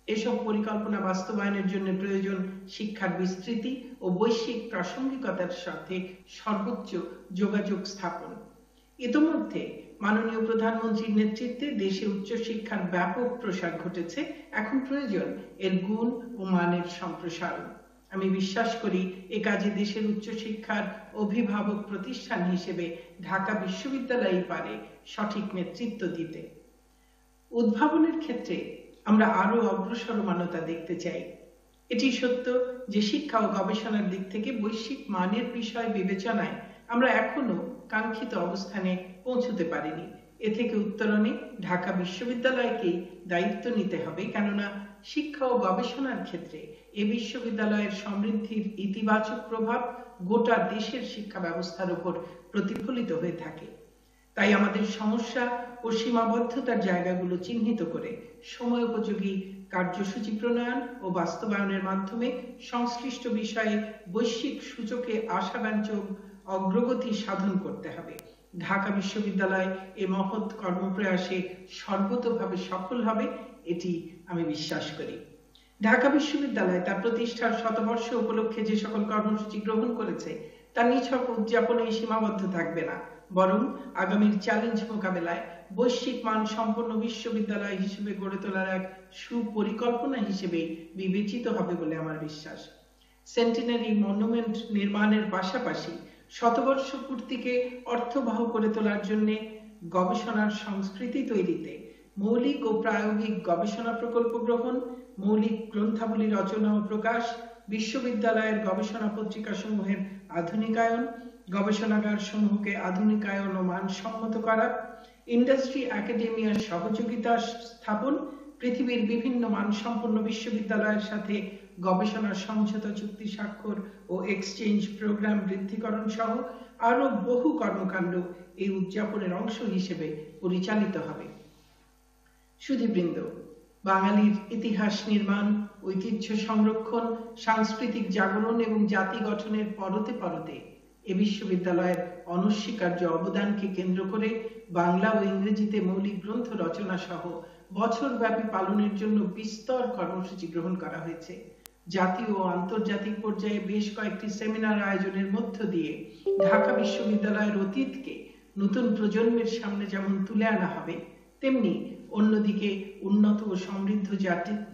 এসব পরিকল্পনা বাস্তবায়নের জন্য প্রয়োজন শিক্ষার বিস্তৃতি ও বৈশ্বিক প্রাসঙ্গিকতার সাথে সর্বোচ্চ যোগাযোগ স্থাপন। ইতোমধ্যে মাননীয় প্রধানমন্ত্রীর নেতৃত্বে দেশে উচ্চশিক্ষার ব্যাপক প্রসার ঘটেছে। এখন প্রয়োজন এর গুণ ও মানের সম্প্রসারণ। আমি বিশ্বাস করি এ কাজে দেশের উচ্চশিক্ষার অভিভাবক প্রতিষ্ঠান হিসেবে ঢাকা বিশ্ববিদ্যালয়ই পারে সঠিক নেতৃত্ব দিতে। উদ্ভাবনের ক্ষেত্রে আমরা আরো অগ্রসরমানতা দেখতে চাই। এটি সত্য যে শিক্ষা ও গবেষণার দিক থেকে বৈশ্বিক মানের বিষয় বিবেচনায় আমরা এখনো কাঙ্ক্ষিত অবস্থানে পৌঁছতে পারিনি। এ থেকে উত্তরণে ঢাকা বিশ্ববিদ্যালয়কেই দায়িত্ব নিতে হবে, কেননা শিক্ষা ও গবেষণার ক্ষেত্রে এ বিশ্ববিদ্যালয়ের সমৃদ্ধির ইতিবাচক প্রভাব গোটা দেশের শিক্ষা ব্যবস্থার উপর প্রতিফলিত হয়ে থাকে। তাই আমাদের সমস্যা ও সীমাবদ্ধতার জায়গাগুলো চিহ্নিত করে সময়োপযোগী কার্যসূচি প্রণয়ন ও বাস্তবায়নের মাধ্যমে সংশ্লিষ্ট বিষয়ে বৈশ্বিক সূচকে আশাব্যঞ্জক অগ্রগতি সাধন করতে হবে। ঢাকা বিশ্ববিদ্যালয় এ মহৎ কর্মপ্রয়াসে সর্বতোভাবে সফল হবে, এটি আমি বিশ্বাস করি। ঢাকা বিশ্ববিদ্যালয় তার প্রতিষ্ঠার শতবর্ষ উপলক্ষে যে সকল কর্মসূচি গ্রহণ করেছে তা নিছক উদযাপনেই সীমাবদ্ধ থাকবে না, বরং আগামীর চ্যালেঞ্জ মোকাবেলায় বৈশ্বিক মান সম্পন্ন বিশ্ববিদ্যালয় হিসেবে গড়ে তোলার এক সুপরিকল্পনা হিসেবে বিবেচিত হবে বলে আমার বিশ্বাস। সেন্টিনারি মনুমেন্ট নির্মাণের পাশাপাশি শতবর্ষ পূর্তিকে অর্থবহ করে তোলার জন্য গবেষণার সংস্কৃতি তৈরিতে মৌলিক ও প্রায়োগিক গবেষণা প্রকল্প গ্রহণ, মৌলিক গ্রন্থাবলী রচনা ও প্রকাশ, বিশ্ববিদ্যালয়ের গবেষণা পত্রিকা সমূহের আধুনিকায়ন, গবেষণাগার সমূহকে আধুনিকায়ন ও মানসম্মত করা, ইন্ডাস্ট্রি একাডেমিয়ার সহযোগিতা স্থাপন, পৃথিবীর বিভিন্ন মানসম্পন্ন বিশ্ববিদ্যালয়ের সাথে গবেষণার সমঝোতা চুক্তি স্বাক্ষর ও এক্সচেঞ্জ প্রোগ্রাম বৃদ্ধিকরণ সহ আরো বহু কর্মকাণ্ড এই উদযাপনের অংশ হিসেবে পরিচালিত হবে। সুধীবৃন্দ, বাঙালির ইতিহাস নির্মাণ, ঐতিহ্য সংরক্ষণ, সাংস্কৃতিক জাগরণ এবং জাতি গঠনের পরতে পরতে এ বিশ্ববিদ্যালয়ের অনস্বীকার্য অবদানকে কেন্দ্র করে বাংলা ও ইংরেজিতে মৌলিক গ্রন্থ রচনা সহ বছরব্যাপী পালনের জন্য বিস্তর কর্মসূচি গ্রহণ করা হয়েছে। জাতীয় ও আন্তর্জাতিক পর্যায়ে বেশ কয়েকটি সেমিনার আয়োজনের মধ্য দিয়ে ঢাকা বিশ্ববিদ্যালয়ের অতীতকে নতুন প্রজন্মের সামনে যেমন তুলে আনা হবে, তেমনি অন্যদিকে উন্নত ও সমৃদ্ধ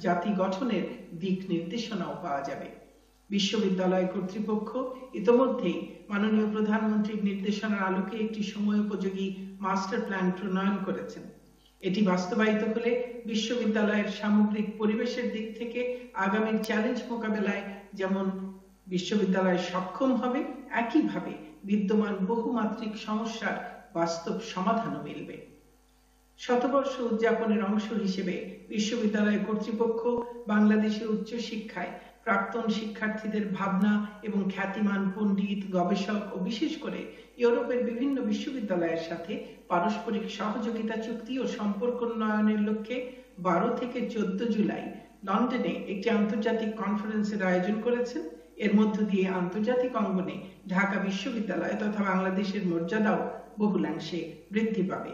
জাতি গঠনের দিক নির্দেশনাও পাওয়া যাবে। বিশ্ববিদ্যালয় কর্তৃপক্ষ ইতোমধ্যেই মাননীয় প্রধানমন্ত্রীর নির্দেশনার আলোকে একটি সময়োপযোগী মাস্টার প্ল্যান প্রণয়ন করেছেন। এটি বাস্তবায়িত হলে বিশ্ববিদ্যালয়ের সামগ্রিক পরিবেশের দিক থেকে আগামীর চ্যালেঞ্জ মোকাবেলায় যেমন বিশ্ববিদ্যালয় সক্ষম হবে, একইভাবে বিদ্যমান বহুমাত্রিক সমস্যার বাস্তব সমাধানও মিলবে। শতবর্ষ উদযাপনের অংশ হিসেবে বিশ্ববিদ্যালয় কর্তৃপক্ষ বাংলাদেশের উচ্চশিক্ষায় প্রাক্তন শিক্ষার্থীদের ভাবনা এবং খ্যাতিমান পণ্ডিত, গবেষক ও বিশেষ করে ইউরোপের বিভিন্ন বিশ্ববিদ্যালয়ের সাথে পারস্পরিক সহযোগিতা চুক্তি ও সম্পর্ক উন্নয়নের লক্ষ্যে 12 থেকে 14 জুলাই লন্ডনে একটি আন্তর্জাতিক কনফারেন্সের আয়োজন করেছেন। এর মধ্য দিয়ে আন্তর্জাতিক অঙ্গনে ঢাকা বিশ্ববিদ্যালয় তথা বাংলাদেশের মর্যাদাও বহুলাংশে বৃদ্ধি পাবে।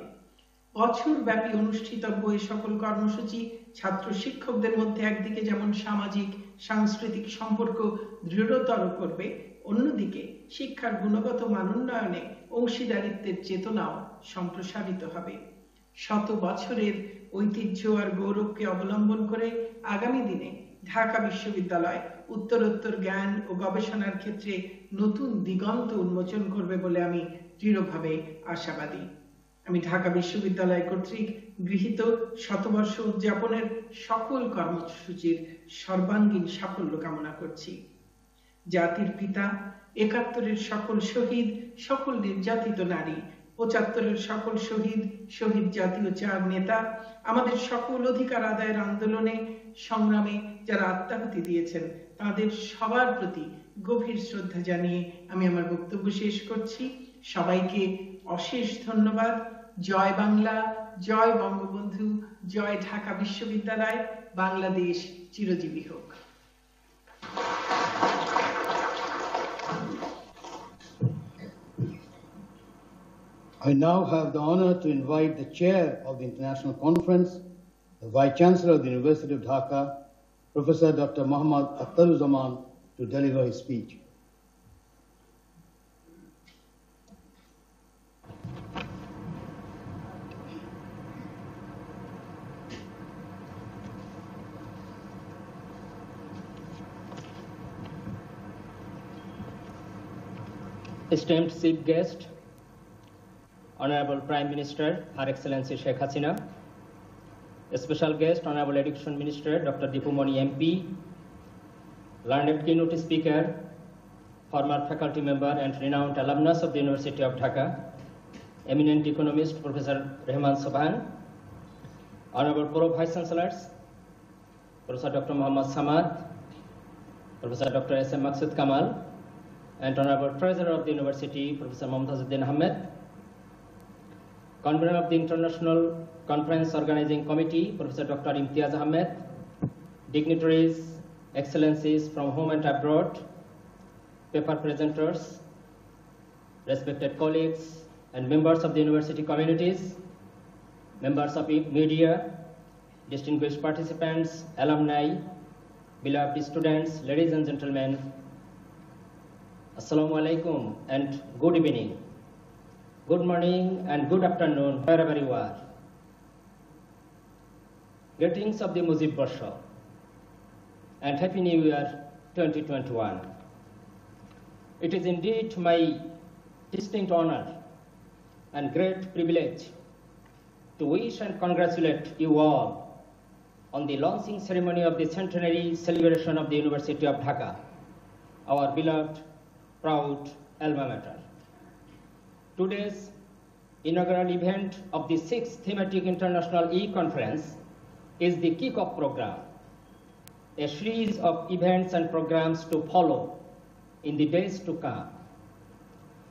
বছর ব্যাপী অনুষ্ঠিতব্য এই সকল কর্মসূচি ছাত্র শিক্ষকদের মধ্যে একদিকে যেমন সামাজিক সাংস্কৃতিক সম্পর্ক দৃঢ়তর করবে, অন্যদিকে শিক্ষার গুণগত মানোন্নয়নে অংশীদারিত্বের চেতনাও সম্প্রসারিত হবে। শত বছরের ঐতিহ্য আর গৌরবকে অবলম্বন করে আগামী দিনে ঢাকা বিশ্ববিদ্যালয় উত্তরোত্তর জ্ঞান ও গবেষণার ক্ষেত্রে নতুন দিগন্ত উন্মোচন করবে বলে আমি দৃঢ়ভাবে আশাবাদী। আমি ঢাকা বিশ্ববিদ্যালয় কর্তৃক গৃহীত শতবর্ষ উদযাপনের সকল কর্মসূচির সর্বাঙ্গীন সাফল্য কামনা করছি। জাতির পিতা, 71-এর সকল শহীদ, সকল নির্যাতিত নারী, 75-এর সকল শহীদ, শহীদ জাতীয় 4 নেতা, আমাদের সকল অধিকার আদায়ের আন্দোলনে সংগ্রামে যারা আত্মাহুতি দিয়েছেন, তাদের সবার প্রতি গভীর শ্রদ্ধা জানিয়ে আমি আমার বক্তব্য শেষ করছি। সবাইকে অশেষ ধন্যবাদ। জয় বাংলা, জয় বঙ্গবন্ধু, জয় ঢাকা বিশ্ববিদ্যালয়, বাংলাদেশ চিরজীবী হোক। I now have the honor to invite the chair of the International Conference, the Vice Chancellor of the University of Dhaka, Professor Dr. Muhammad Akhtaruzaman, to deliver his speech. Esteemed chief guest, Honorable Prime Minister, Her Excellency Sheikh Hasina, Special guest, Honorable Education Minister, Dr. Dipu Moni MP, learned keynote speaker, former faculty member and renowned alumnus of the University of Dhaka, eminent economist, Professor Rehman Sobhan, Honorable Pro Vice Chancellors, Professor Dr. Muhammad Samad, Professor Dr. S.M. Maksud Kamal, and Honorable Treasurer of the University, Professor Mumtazuddin Ahmed, Convener of the International Conference Organizing Committee, Professor Dr. Imtiaz Ahmed, dignitaries, excellencies from home and abroad, paper presenters, respected colleagues and members of the university communities, members of media, distinguished participants, alumni, beloved students, ladies and gentlemen, Assalamu alaikum and good evening, good morning and good afternoon, wherever you are. Greetings of the Mujib Barsha and Happy New Year 2021. It is indeed my distinct honor and great privilege to wish and congratulate you all on the launching ceremony of the centenary celebration of the University of Dhaka, our beloved, proud alma mater. Today's inaugural event of the 6th Thematic International E-Conference is the kick-off program, a series of events and programs to follow in the days to come.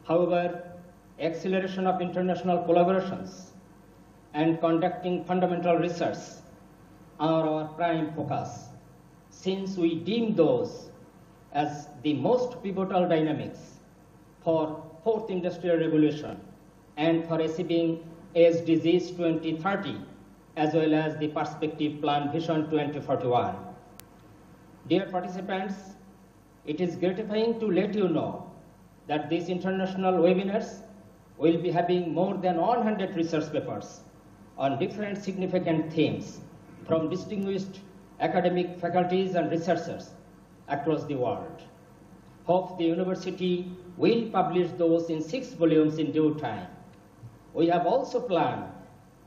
However, acceleration of international collaborations and conducting fundamental research are our prime focus, since we deem those as the most pivotal dynamics for 4th Industrial Revolution and for achieving SDGs 2030, as well as the Perspective Plan Vision 2041. Dear participants, it is gratifying to let you know that these international webinars will be having more than 100 research papers on different significant themes from distinguished academic faculties and researchers across the world. Hope the university will publish those in 6 volumes in due time. We have also planned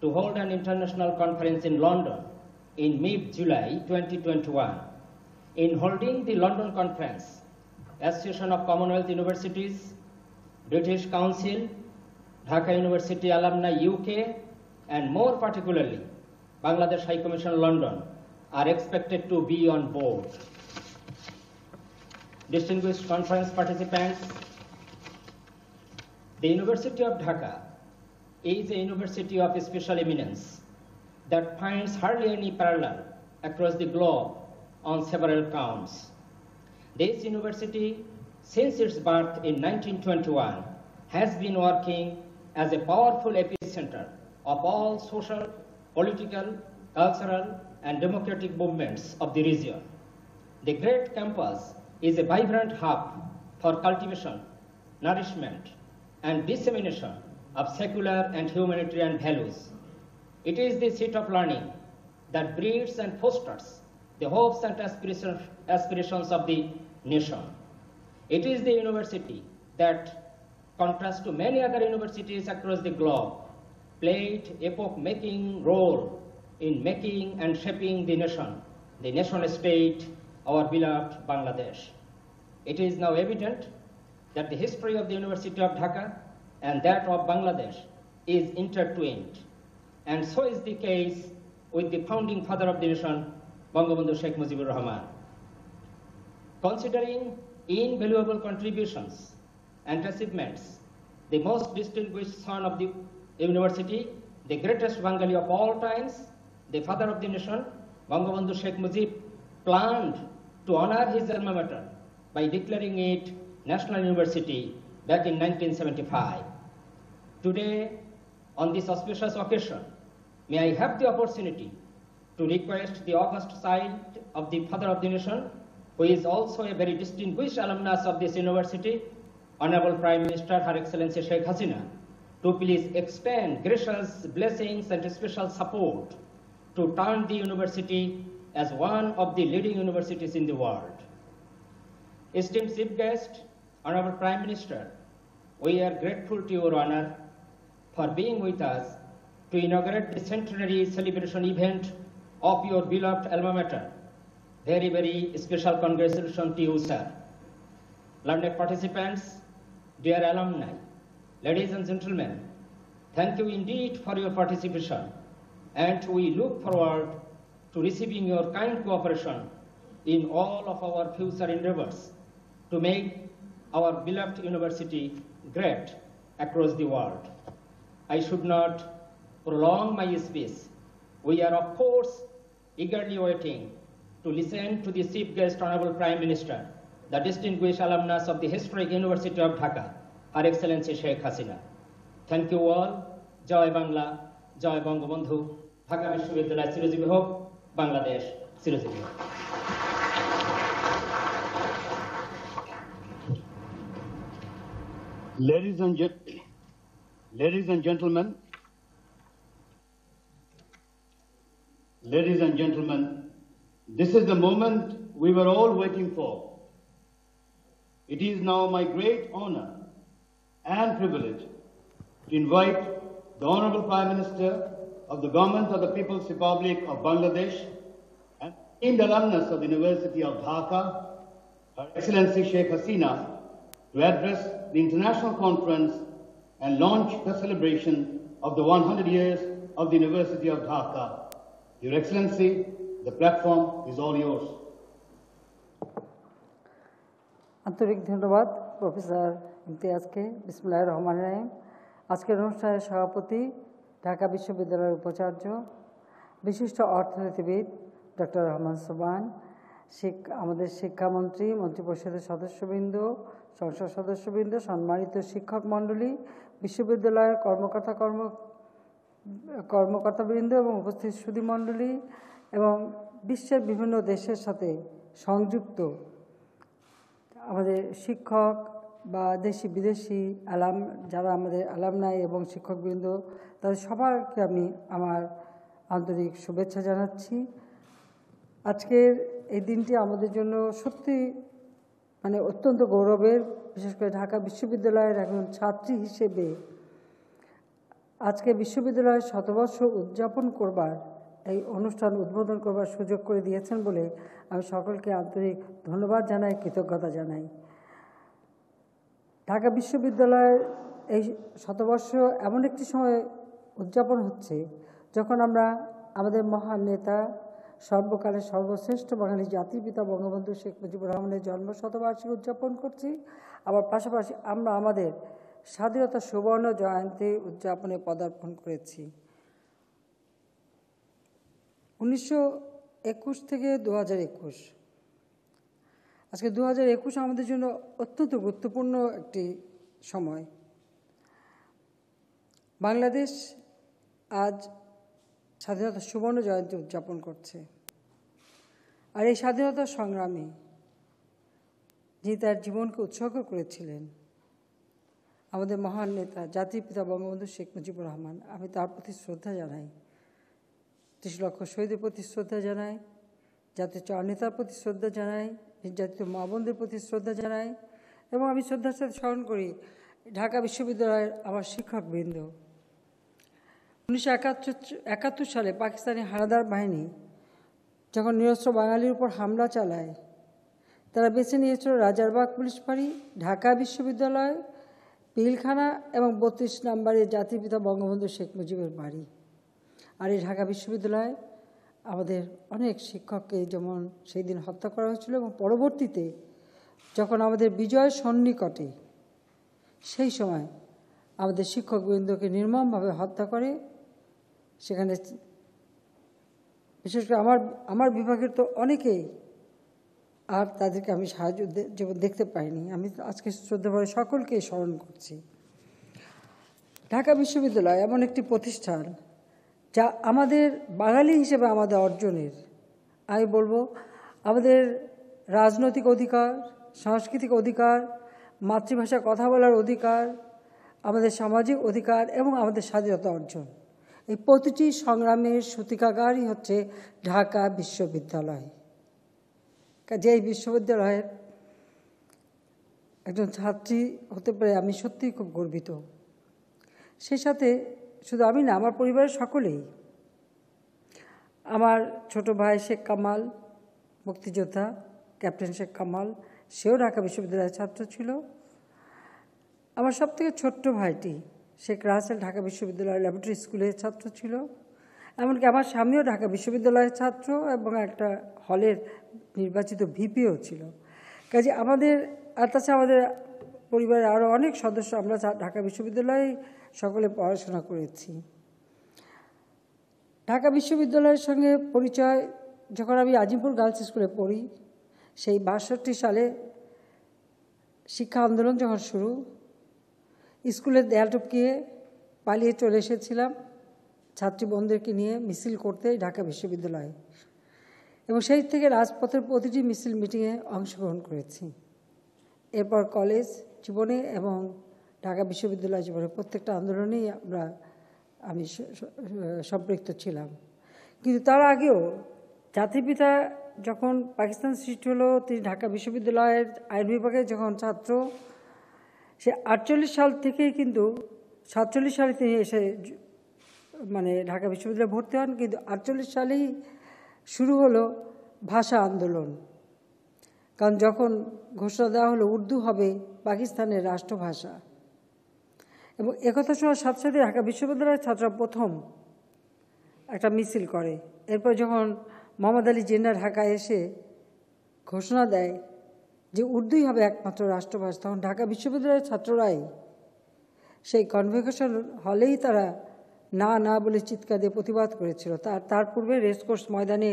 to hold an international conference in London in mid-July 2021. In holding the London conference, Association of Commonwealth Universities, British Council, Dhaka University Alumni UK, and more particularly, Bangladesh High Commission London are expected to be on board. Distinguished conference participants, the University of Dhaka is a university of special eminence that finds hardly any parallel across the globe on several counts. This university, since its birth in 1921, has been working as a powerful epicenter of all social, political, cultural, and democratic movements of the region. The great campus is a vibrant hub for cultivation, nourishment, and dissemination of secular and humanitarian values. It is the seat of learning that breeds and fosters the hopes and aspirations of the nation. It is the university that, contrast to many other universities across the globe, played epoch-making role in making and shaping the nation state, our beloved Bangladesh. It is now evident that the history of the University of Dhaka and that of Bangladesh is intertwined, and so is the case with the founding father of the nation, Bangabandhu Sheikh Mujibur Rahman. Considering invaluable contributions and achievements, the most distinguished son of the university, the greatest Bengali of all times, the father of the nation, Bangabandhu Sheikh Mujib, planned to honor his alma mater by declaring it National University back in 1975. Today, on this auspicious occasion, may I have the opportunity to request the august child of the father of the nation, who is also a very distinguished alumnus of this university, Honorable Prime Minister, Her Excellency Sheikh Hasina, to please expand gracious blessings and special support to turn the university as one of the leading universities in the world. Esteemed chief guest, Honorable Prime Minister, we are grateful to your honor for being with us to inaugurate the centenary celebration event of your beloved alma mater. Very, very special congratulations to you, sir. Learned participants, dear alumni, ladies and gentlemen, thank you indeed for your participation, and we look forward to receiving your kind cooperation in all of our future endeavors to make our beloved university great across the world. I should not prolong my speech. We are, of course, eagerly waiting to listen to the chief guest, Honorable Prime Minister, the distinguished alumnus of the historic University of Dhaka, Her Excellency Sheikh Hasina. Thank you all. Jai Bangla, Jai Bangabandhu, Dhaka Vishwavidyalaya Chirojeevi Hok, Bangladesh Chirojeevi Hok. Ladies and gentlemen, this is the moment we were all waiting for. It is now my great honor and privilege to invite the Honorable Prime Minister of the Government of the People's Republic of Bangladesh and esteemed alumnus of the University of Dhaka, Her Excellency Sheikh Hasina, to address the international conference and launch the celebration of the 100 years of the University of Dhaka. Your Excellency, the platform is all yours. আন্তরিক ধন্যবাদ professor ইমতিয়াজকে। বিসমিল্লাহির রহমানির রহিম। আজকের অনুষ্ঠানের সভাপতি, ঢাকা বিশ্ববিদ্যালয়ের উপাচার্য, বিশিষ্ট অর্থনীতিবিদ ডক্টর রহমান সোবহান, আমাদের শিক্ষামন্ত্রী, মন্ত্রিপরিষদের সদস্যবৃন্দ, সংসদ সদস্যবৃন্দ, সম্মানিত শিক্ষক মণ্ডলী, বিশ্ববিদ্যালয়ের কর্মকর্তাবৃন্দ এবং উপস্থিত সুধীমণ্ডলী এবং বিশ্বের বিভিন্ন দেশের সাথে সংযুক্ত আমাদের শিক্ষক বা দেশি বিদেশি যারা আমাদের অ্যালামনাই এবং শিক্ষকবৃন্দ, তাদের সবাইকে আমি আমার আন্তরিক শুভেচ্ছা জানাচ্ছি। আজকের এই দিনটি আমাদের জন্য সত্যি অত্যন্ত গৌরবের। বিশেষ করে ঢাকা বিশ্ববিদ্যালয়ের একজন ছাত্রী হিসেবে আজকে বিশ্ববিদ্যালয়ের শতবর্ষ উদযাপন করবার এই অনুষ্ঠান উদ্বোধন করবার সুযোগ করে দিয়েছেন বলে আমি সকলকে আন্তরিক ধন্যবাদ জানাই, কৃতজ্ঞতা জানাই। ঢাকা বিশ্ববিদ্যালয়ের এই শতবর্ষ এমন একটি সময় উদযাপন হচ্ছে যখন আমরা আমাদের মহান নেতা, সর্বকালের সর্বশ্রেষ্ঠ বাঙালি জাতির পিতা বঙ্গবন্ধু শেখ মুজিবুর রহমানের জন্ম শতবার্ষিকী উদযাপন করছি। আবার পাশাপাশি আমরা আমাদের স্বাধীনতা সুবর্ণ জয়ন্তী উদযাপনে পদার্পণ করেছি। 1921 থেকে 2021, আজকে 2021 আমাদের জন্য অত্যন্ত গুরুত্বপূর্ণ একটি সময়। বাংলাদেশ আজ স্বাধীনতার সুবর্ণ জয়ন্তী উদযাপন করছে। আর এই স্বাধীনতা সংগ্রামে যিনি তার জীবনকে উৎসর্গ করেছিলেন, আমাদের মহান নেতা জাতির পিতা বঙ্গবন্ধু শেখ মুজিবুর রহমান, আমি তার প্রতি শ্রদ্ধা জানাই, 30 লক্ষ শহীদের প্রতি শ্রদ্ধা জানাই, জাতির চার নেতার প্রতি শ্রদ্ধা জানাই, নির্যাতিত মা বোনদের প্রতি শ্রদ্ধা জানাই, এবং আমি শ্রদ্ধার সাথে স্মরণ করি ঢাকা বিশ্ববিদ্যালয়ের আমার শিক্ষকবৃন্দ। 1971 সালে পাকিস্তানি হানাদার বাহিনী যখন নিরস্ত্র বাঙালির উপর হামলা চালায়, তারা বেছে নিয়েছিল রাজারবাগ পুলিশ ফাঁড়ি, ঢাকা বিশ্ববিদ্যালয়, পিলখানা এবং 32 নম্বরে জাতির পিতা বঙ্গবন্ধু শেখ মুজিবের বাড়ি। আর এই ঢাকা বিশ্ববিদ্যালয় আমাদের অনেক শিক্ষককে যেমন সেই দিন হত্যা করা হয়েছিল, এবং পরবর্তীতে যখন আমাদের বিজয় সন্নিকটে সেই সময় আমাদের শিক্ষকবৃন্দকে নির্মমভাবে হত্যা করে, সেখানে বিশেষ করে আমার বিভাগের তো অনেকেই, আর তাদেরকে আমি সাহায্য যেমন দেখতে পাইনি। আমি আজকে শ্রদ্ধাভরে সকলকে স্মরণ করছি। ঢাকা বিশ্ববিদ্যালয় এমন একটি প্রতিষ্ঠান যা আমাদের বাঙালি হিসেবে আমাদের অর্জনের, আমি বলবো আমাদের রাজনৈতিক অধিকার, সাংস্কৃতিক অধিকার, মাতৃভাষা কথা বলার অধিকার, আমাদের সামাজিক অধিকার এবং আমাদের স্বাধীনতা অর্জন, এই প্রতিটি সংগ্রামের সূতিকাগারই হচ্ছে ঢাকা বিশ্ববিদ্যালয়। যে এই বিশ্ববিদ্যালয়ের একজন ছাত্রী হতে পারে আমি সত্যিই খুব গর্বিত। সেই সাথে শুধু আমি না, আমার পরিবারের সকলেই। আমার ছোট ভাই শেখ কামাল, মুক্তিযোদ্ধা ক্যাপ্টেন শেখ কামাল, সেও ঢাকা বিশ্ববিদ্যালয়ের ছাত্র ছিল। আমার সবথেকে ছোট্ট ভাইটি শেখ রাসেল ঢাকা বিশ্ববিদ্যালয়ের ল্যাবরেটরি স্কুলের ছাত্র ছিল। এমনকি আমার স্বামীও ঢাকা বিশ্ববিদ্যালয়ের ছাত্র এবং একটা হলের নির্বাচিত ভিপিও ছিল। কাজে আমাদের, আর তাছাড়া আমাদের পরিবারের আরও অনেক সদস্য আমরা ঢাকা বিশ্ববিদ্যালয়ে সকলে পড়াশোনা করেছি। ঢাকা বিশ্ববিদ্যালয়ের সঙ্গে পরিচয় যখন আমি আজিমপুর গার্লস স্কুলে পড়ি, সেই 62 সালে শিক্ষা আন্দোলন যখন শুরু, স্কুলের দেয়াল টপকিয়ে পালিয়ে চলে এসেছিলাম ছাত্রী বোনদেরকে নিয়ে মিছিল করতে ঢাকা বিশ্ববিদ্যালয়ে, এবং সেই থেকে রাজপথের প্রতিটি মিছিল মিটিংয়ে অংশগ্রহণ করেছি। এরপর কলেজ জীবনে এবং ঢাকা বিশ্ববিদ্যালয় জীবনে প্রত্যেকটা আন্দোলনেই আমি সম্পৃক্ত ছিলাম। কিন্তু তার আগেও জাতির পিতা যখন পাকিস্তান সৃষ্টি হলো, তিনি ঢাকা বিশ্ববিদ্যালয়ের আইন বিভাগে যখন ছাত্র, সে 48 সাল থেকেই কিন্তু 47 সালে তিনি এসে ঢাকা বিশ্ববিদ্যালয়ে ভর্তি হন। কিন্তু 48 সালেই শুরু হলো ভাষা আন্দোলন, কারণ যখন ঘোষণা দেওয়া হলো উর্দু হবে পাকিস্তানের রাষ্ট্রভাষা, এবং একথা শোনার সাথে সাথে ঢাকা বিশ্ববিদ্যালয়ের ছাত্ররা প্রথম একটা মিছিল করে। এরপর যখন মোহাম্মদ আলী জিন্না ঢাকায় এসে ঘোষণা দেয় যে উর্দুই হবে একমাত্র রাষ্ট্রভাষা, তখন ঢাকা বিশ্ববিদ্যালয়ের ছাত্ররাই সেই কনভোকেশন হলেই তারা না না বলে চিৎকার দিয়ে প্রতিবাদ করেছিল। তার পূর্বে রেসকোর্স ময়দানে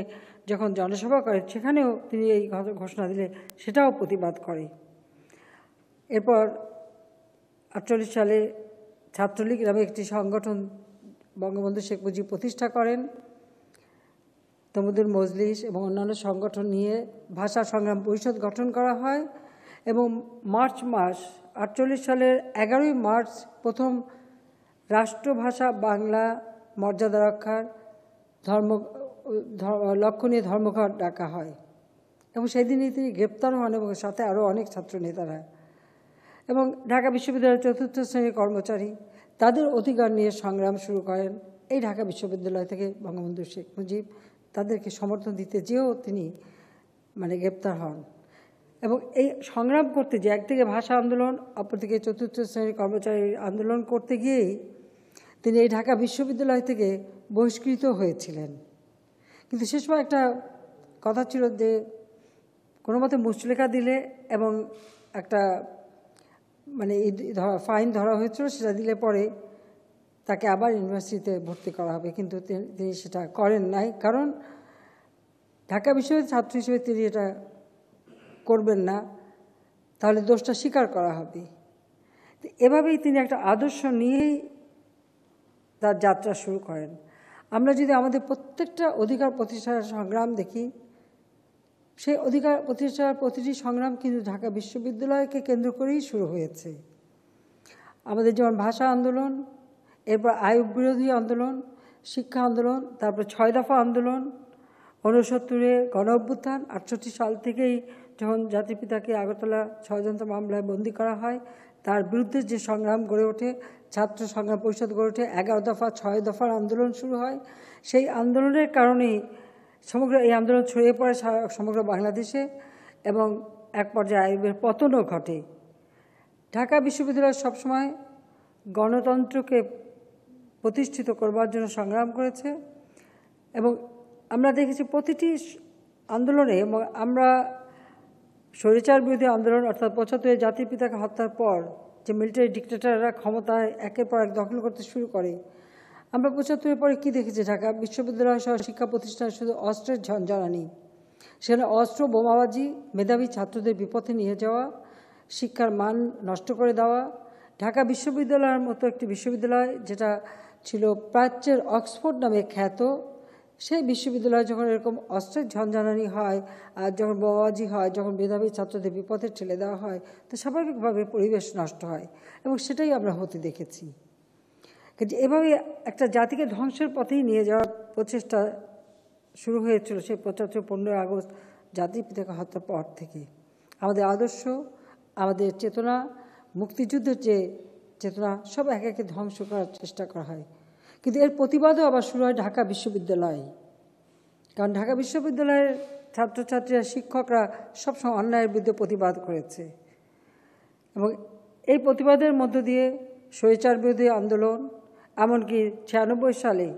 যখন জনসভা করে, সেখানেও তিনি এই ঘোষণা দিলে সেটাও প্রতিবাদ করে। এরপর 48 সালে ছাত্রলীগ নামে একটি সংগঠন বঙ্গবন্ধু শেখ মুজিব প্রতিষ্ঠা করেন। তমুদুল মজলিস এবং অন্যান্য সংগঠন নিয়ে ভাষা সংগ্রাম পরিষদ গঠন করা হয়, এবং মার্চ মাস 48 সালের 11ই মার্চ প্রথম রাষ্ট্রভাষা বাংলা মর্যাদা রক্ষার লক্ষণীয় ধর্মঘট ডাকা হয়, এবং সেই দিনই তিনি গ্রেপ্তার হন এবং সাথে আরও অনেক ছাত্র নেতারা। এবং ঢাকা বিশ্ববিদ্যালয়ের 4র্থ শ্রেণীর কর্মচারী তাদের অধিকার নিয়ে সংগ্রাম শুরু করেন। এই ঢাকা বিশ্ববিদ্যালয় থেকে বঙ্গবন্ধু শেখ মুজিব তাদেরকে সমর্থন দিতে যেও তিনি গ্রেপ্তার হন, এবং এই সংগ্রাম করতে যে একদিকে ভাষা আন্দোলন, অপরদিকে 4র্থ শ্রেণীর কর্মচারী আন্দোলন করতে গিয়েই তিনি এই ঢাকা বিশ্ববিদ্যালয় থেকে বহিষ্কৃত হয়েছিলেন। কিন্তু সে সময় একটা কথা ছিল যে কোনো মতে মুচলেখা দিলে এবং একটা ফাইন ধরা হয়েছিল, সেটা দিলে পরে তাকে আবার ইউনিভার্সিটিতে ভর্তি করা হবে, কিন্তু তিনি সেটা করেন নাই। কারণ ঢাকা বিশ্ববিদ্যালয়ের ছাত্র হিসেবে তিনি এটা করবেন না, তাহলে দোষটা স্বীকার করা হবে। এভাবেই তিনি একটা আদর্শ নিয়েই তার যাত্রা শুরু করেন। আমরা যদি আমাদের প্রত্যেকটা অধিকার প্রতিষ্ঠার সংগ্রাম দেখি, সেই অধিকার প্রতিষ্ঠার প্রতিটি সংগ্রাম কিন্তু ঢাকা বিশ্ববিদ্যালয়কে কেন্দ্র করেই শুরু হয়েছে। আমাদের যেমন ভাষা আন্দোলন, এরপর আইয়ুব বিরোধী আন্দোলন, শিক্ষা আন্দোলন, তারপর 6 দফা আন্দোলন, 69-এ গণ অভ্যুত্থান, 68 সাল থেকেই যখন জাতির পিতাকে আগরতলা ষড়যন্ত্র মামলায় বন্দী করা হয়, তার বিরুদ্ধে যে সংগ্রাম গড়ে ওঠে, ছাত্র সংগ্রাম পরিষদ গড়ে ওঠে, 11 দফা 6 দফার আন্দোলন শুরু হয়। সেই আন্দোলনের কারণেই সমগ্র এই আন্দোলন ছড়িয়ে পড়ে সমগ্র বাংলাদেশে এবং এক পর্যায়ে আইয়ুবের পতনও ঘটে। ঢাকা বিশ্ববিদ্যালয় সবসময় গণতন্ত্রকে প্রতিষ্ঠিত করবার জন্য সংগ্রাম করেছে এবং আমরা দেখেছি প্রতিটি আন্দোলনে, আমরা স্বৈরাচার বিরোধী আন্দোলন অর্থাৎ 75 জাতির পিতাকে হত্যার পর যে মিলিটারি ডিক্টেটররা ক্ষমতায় একের পর এক দখল করতে শুরু করে, আমরা 75-এর পরে কী দেখেছি? ঢাকা বিশ্ববিদ্যালয় সহ শিক্ষা প্রতিষ্ঠানে শুধু অস্ত্রের ঝঞ্ঝানি, সেখানে অস্ত্র, বোমাবাজি, মেধাবী ছাত্রদের বিপথে নিয়ে যাওয়া, শিক্ষার মান নষ্ট করে দেওয়া। ঢাকা বিশ্ববিদ্যালয়ের মতো একটি বিশ্ববিদ্যালয় যেটা ছিল প্রাচ্যের অক্সফোর্ড নামে খ্যাত, সেই বিশ্ববিদ্যালয়ে যখন এরকম অস্ত্রের ঝঞ্ঝানি হয় আর যখন বোমাবাজি হয়, যখন মেধাবী ছাত্রদের বিপথে ঠেলে দেওয়া হয়, তো স্বাভাবিকভাবে পরিবেশ নষ্ট হয় এবং সেটাই আমরা হতে দেখেছি। এভাবে একটা জাতিকে ধ্বংসের পথেই নিয়ে যাওয়ার প্রচেষ্টা শুরু হয়েছিল সেই 15 আগস্ট জাতির পিতাকে হত্যার পর থেকে। আমাদের আদর্শ, আমাদের চেতনা, মুক্তিযুদ্ধের যে চেতনা, সব একে একে ধ্বংস করার চেষ্টা করা হয়। কিন্তু এর প্রতিবাদও আবার শুরু হয় ঢাকা বিশ্ববিদ্যালয়, কারণ ঢাকা বিশ্ববিদ্যালয়ের ছাত্রছাত্রীরা, শিক্ষকরা সবসময় অন্যায়ের বিরুদ্ধে প্রতিবাদ করেছে এবং এই প্রতিবাদের মধ্য দিয়ে স্বৈরাচার বিরোধী আন্দোলন, এমনকি 96 সালে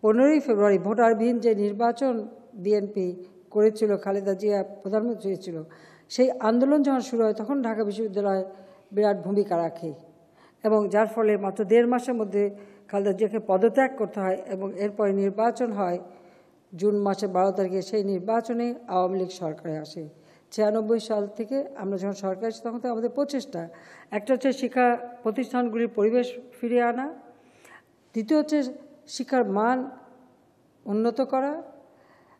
15ই ফেব্রুয়ারি ভোটারবিহীন যে নির্বাচন বিএনপি করেছিল, খালেদা জিয়া প্রধানমন্ত্রী হয়েছিল, সেই আন্দোলন যখন শুরু হয় তখন ঢাকা বিশ্ববিদ্যালয় বিরাট ভূমিকা রাখে এবং যার ফলে মাত্র 1.5 মাসের মধ্যে খালেদা জিয়াকে পদত্যাগ করতে হয় এবং এরপরে নির্বাচন হয় জুন মাসের 12 তারিখে। সেই নির্বাচনে আওয়ামী লীগ সরকারে আসে। 96 সাল থেকে আমরা যখন সরকার আসি তখন তো আমাদের প্রচেষ্টা, একটা হচ্ছে শিক্ষা প্রতিষ্ঠানগুলির পরিবেশ ফিরিয়ে আনা, দ্বিতীয় হচ্ছে শিক্ষার মান উন্নত করা,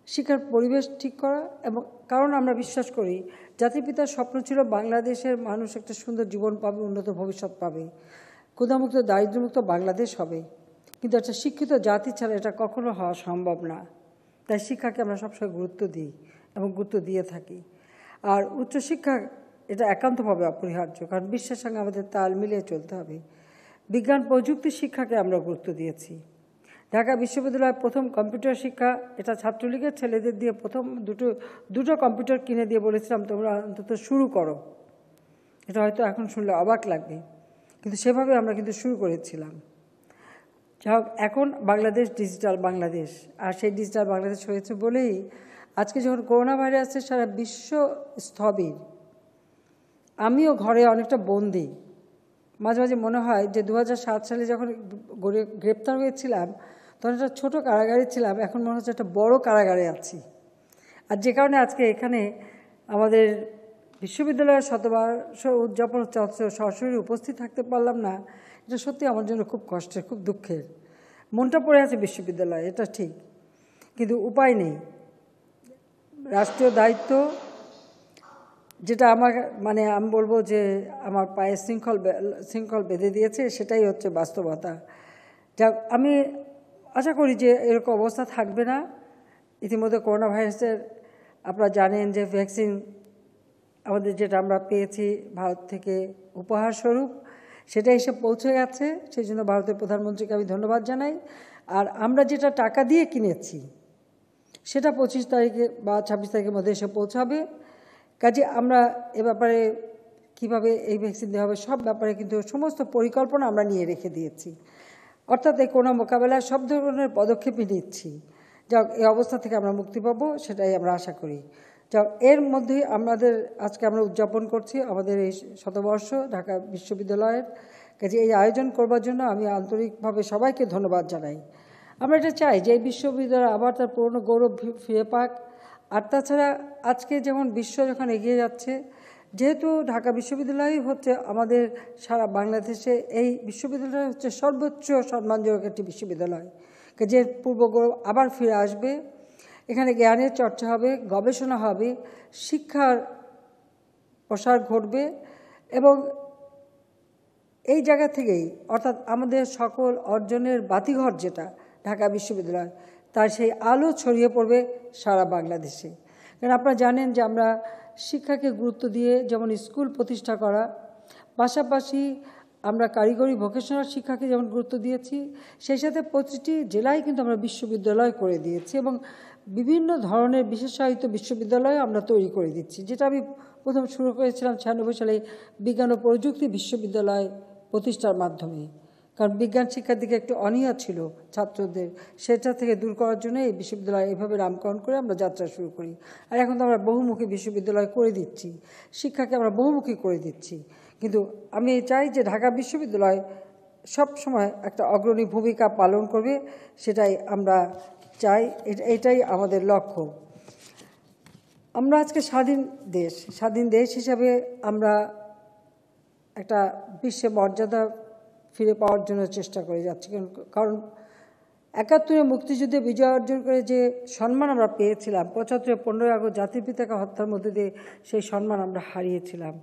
শিক্ষার পরিবেশ ঠিক করা। এবং কারণ আমরা বিশ্বাস করি জাতির পিতার স্বপ্ন ছিল বাংলাদেশের মানুষ একটা সুন্দর জীবন পাবে, উন্নত ভবিষ্যৎ পাবে, ক্ষুধামুক্ত দারিদ্র্যমুক্ত বাংলাদেশ হবে। কিন্তু একটা শিক্ষিত জাতি ছাড়া এটা কখনো হওয়া সম্ভব না। তাই শিক্ষাকে আমরা সবসময় গুরুত্ব দিই এবং গুরুত্ব দিয়ে থাকি। আর উচ্চশিক্ষা এটা একান্তভাবে অপরিহার্য, কারণ বিশ্বের সঙ্গে আমাদের তাল মিলিয়ে চলতে হবে। বিজ্ঞান প্রযুক্তি শিক্ষাকে আমরা গুরুত্ব দিয়েছি। ঢাকা বিশ্ববিদ্যালয়ের প্রথম কম্পিউটার শিক্ষা, এটা ছাত্রলীগের ছেলেদের দিয়ে প্রথম দুটো কম্পিউটার কিনে দিয়ে বলেছিলাম তোমরা অন্তত শুরু করো। এটা হয়তো এখন শুনলে অবাক লাগবে, কিন্তু সেভাবে আমরা কিন্তু শুরু করেছিলাম। যাই হোক, এখন বাংলাদেশ ডিজিটাল বাংলাদেশ, আর সেই ডিজিটাল বাংলাদেশ হয়েছে বলেই আজকে যখন করোনা ভাইরাসের সারা বিশ্ব স্থবির, আমিও ঘরে অনেকটা বন্দি। মাঝে মাঝে মনে হয় যে 2007 সালে যখন গ্রেপ্তার হয়েছিলাম তখন একটা ছোটো কারাগারে ছিলাম, এখন মনে হচ্ছে একটা বড় কারাগারে আছি। আর যে কারণে আজকে এখানে আমাদের বিশ্ববিদ্যালয়ের শতবর্ষ উদযাপন সরাসরি উপস্থিত থাকতে পারলাম না, এটা সত্যি আমার জন্য খুব কষ্টের, খুব দুঃখের। মনটা পড়ে আছে বিশ্ববিদ্যালয়ে, এটা ঠিক, কিন্তু উপায় নেই। রাষ্ট্রীয় দায়িত্ব যেটা আমার আমি বলবো যে আমার পায়ে শৃঙ্খল বেঁধে দিয়েছে, সেটাই হচ্ছে বাস্তবতা। যা আমি আশা করি যে এরকম অবস্থা থাকবে না। ইতিমধ্যে করোনা ভাইরাসের আপনারা জানেন যে ভ্যাকসিন আমাদের যেটা আমরা পেয়েছি ভারত থেকে উপহার স্বরূপ, সেটা এসে পৌঁছে গেছে, সেই জন্য ভারতের প্রধানমন্ত্রীকে আমি ধন্যবাদ জানাই। আর আমরা যেটা টাকা দিয়ে কিনেছি সেটা 25 তারিখে বা 26 তারিখের মধ্যে এসে পৌঁছাবে। কাজে আমরা এ ব্যাপারে কীভাবে এই ভ্যাকসিন দেওয়া হবে সব ব্যাপারে কিন্তু সমস্ত পরিকল্পনা আমরা নিয়ে রেখে দিয়েছি। অর্থাৎ এই করোনা মোকাবেলায় সব ধরনের পদক্ষেপই নিচ্ছি। যাক, এই অবস্থা থেকে আমরা মুক্তি পাবো, সেটাই আমরা আশা করি। যাক, এর মধ্যেই আজকে আমরা উদযাপন করছি আমাদের এই শতবর্ষ ঢাকা বিশ্ববিদ্যালয়ের। কাজে এই আয়োজন করবার জন্য আমি আন্তরিকভাবে সবাইকে ধন্যবাদ জানাই। আমরা এটা চাই যে এই বিশ্ববিদ্যালয় আবার তার পুরনো গৌরব ফিরে পাক, আর তাছাড়া আজকে যেমন বিশ্ব যখন এগিয়ে যাচ্ছে, যেহেতু ঢাকা বিশ্ববিদ্যালয় হচ্ছে আমাদের সারা বাংলাদেশে, এই বিশ্ববিদ্যালয় হচ্ছে সর্বোচ্চ সম্মানজনক একটি বিশ্ববিদ্যালয়, যে পূর্বগৌরব আবার ফিরে আসবে। এখানে জ্ঞানের চর্চা হবে, গবেষণা হবে, শিক্ষার প্রসার ঘটবে এবং এই জায়গা থেকেই, অর্থাৎ আমাদের সকল অর্জনের বাতিঘর যেটা ঢাকা বিশ্ববিদ্যালয়, তার সেই আলো ছড়িয়ে পড়বে সারা বাংলাদেশে। কারণ আপনারা জানেন যে আমরা শিক্ষাকে গুরুত্ব দিয়ে যেমন স্কুল প্রতিষ্ঠা করা, পাশাপাশি আমরা কারিগরি ভোকেশনাল শিক্ষাকে যেমন গুরুত্ব দিয়েছি, সেই সাথে প্রতিটি জেলায় কিন্তু আমরা বিশ্ববিদ্যালয় করে দিয়েছি এবং বিভিন্ন ধরনের বিশেষায়িত বিশ্ববিদ্যালয় আমরা তৈরি করে দিচ্ছি। যেটা আমি প্রথম শুরু করেছিলাম 96 সালে বিজ্ঞান ও প্রযুক্তি বিশ্ববিদ্যালয় প্রতিষ্ঠার মাধ্যমে, কারণ বিজ্ঞান শিক্ষার দিকে একটু অনীহা ছিল ছাত্রদের, সেটা থেকে দূর করার জন্য এই বিশ্ববিদ্যালয় এভাবে নামকরণ করে আমরা যাত্রা শুরু করি। আর এখন তো আমরা বহুমুখী বিশ্ববিদ্যালয় করে দিচ্ছি, শিক্ষাকে আমরা বহুমুখী করে দিচ্ছি। কিন্তু আমি চাই যে ঢাকা বিশ্ববিদ্যালয় সব সময় একটা অগ্রণী ভূমিকা পালন করবে, সেটাই আমরা চাই, এটাই আমাদের লক্ষ্য। আমরা আজকে স্বাধীন দেশ হিসাবে আমরা একটা বিশ্বে মর্যাদা ফিরে পাওয়ার জন্য চেষ্টা করে যাচ্ছি। কারণ ৭১ মুক্তিযুদ্ধে বিজয় অর্জন করে যে সম্মান আমরা পেয়েছিলাম, ৭৫ 15ই আগস্ট জাতির পিতাকে হত্যার মধ্যে দিয়ে সেই সম্মান আমরা হারিয়েছিলাম।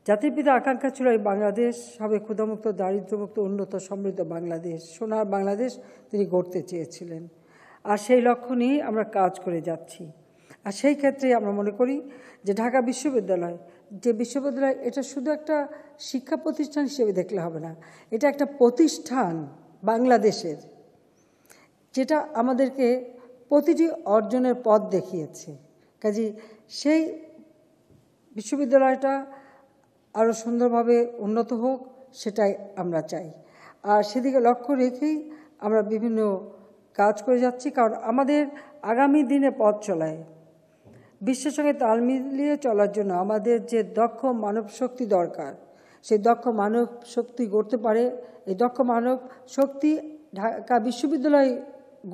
জাতির পিতা আকাঙ্ক্ষা ছিল এই বাংলাদেশ হবে ক্ষুধামুক্ত, দারিদ্র্যমুক্ত, উন্নত, সমৃদ্ধ বাংলাদেশ, সোনার বাংলাদেশ তিনি গড়তে চেয়েছিলেন। আর সেই লক্ষ্য নিয়ে আমরা কাজ করে যাচ্ছি। আর সেই ক্ষেত্রে আমরা মনে করি যে ঢাকা বিশ্ববিদ্যালয়, যে বিশ্ববিদ্যালয়, এটা শুধু একটা শিক্ষা প্রতিষ্ঠান হিসেবে দেখলে হবে না, এটা একটা প্রতিষ্ঠান বাংলাদেশের, যেটা আমাদেরকে প্রতিটি অর্জনের পথ দেখিয়েছে। কাজেই সেই বিশ্ববিদ্যালয়টা আরও সুন্দরভাবে উন্নত হোক, সেটাই আমরা চাই। আর সেদিকে লক্ষ্য রেখেই আমরা বিভিন্ন কাজ করে যাচ্ছি। কারণ আমাদের আগামী দিনে পথ চলায় বিশ্বের সঙ্গে তাল মিলিয়ে চলার জন্য আমাদের যে দক্ষ মানব শক্তি দরকার, সেই দক্ষ মানব শক্তি গড়তে পারে, এই দক্ষ মানব শক্তি ঢাকা বিশ্ববিদ্যালয়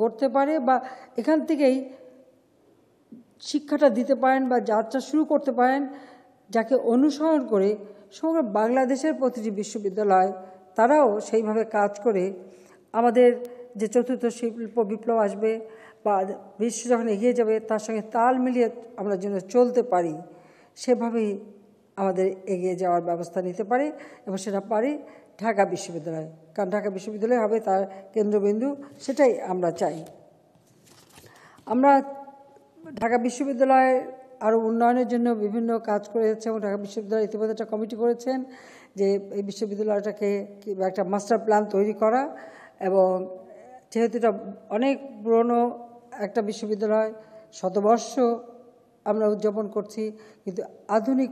গড়তে পারে বা এখান থেকেই শিক্ষাটা দিতে পারেন বা যাত্রা শুরু করতে পারেন, যাকে অনুসরণ করে সমগ্র বাংলাদেশের প্রতিটি বিশ্ববিদ্যালয় তারাও সেইভাবে কাজ করে আমাদের যে চতুর্থ শিল্প বিপ্লব আসবে বা বিশ্ব যখন এগিয়ে যাবে তার সঙ্গে তাল মিলিয়ে আমরা যেন চলতে পারি, সেভাবেই আমাদের এগিয়ে যাওয়ার ব্যবস্থা নিতে পারে এবং সেটা পারে ঢাকা বিশ্ববিদ্যালয়। কারণ ঢাকা বিশ্ববিদ্যালয় হবে তার কেন্দ্রবিন্দু, সেটাই আমরা চাই। আমরা ঢাকা বিশ্ববিদ্যালয়ের আরও উন্নয়নের জন্য বিভিন্ন কাজ করেছে এবং ঢাকা বিশ্ববিদ্যালয় ইতিমধ্যে একটা কমিটি করেছেন যে এই বিশ্ববিদ্যালয়টাকে একটা মাস্টার প্ল্যান তৈরি করা। এবং যেহেতু এটা অনেক পুরনো একটা বিশ্ববিদ্যালয়, শতবর্ষ আমরা উদযাপন করছি, কিন্তু আধুনিক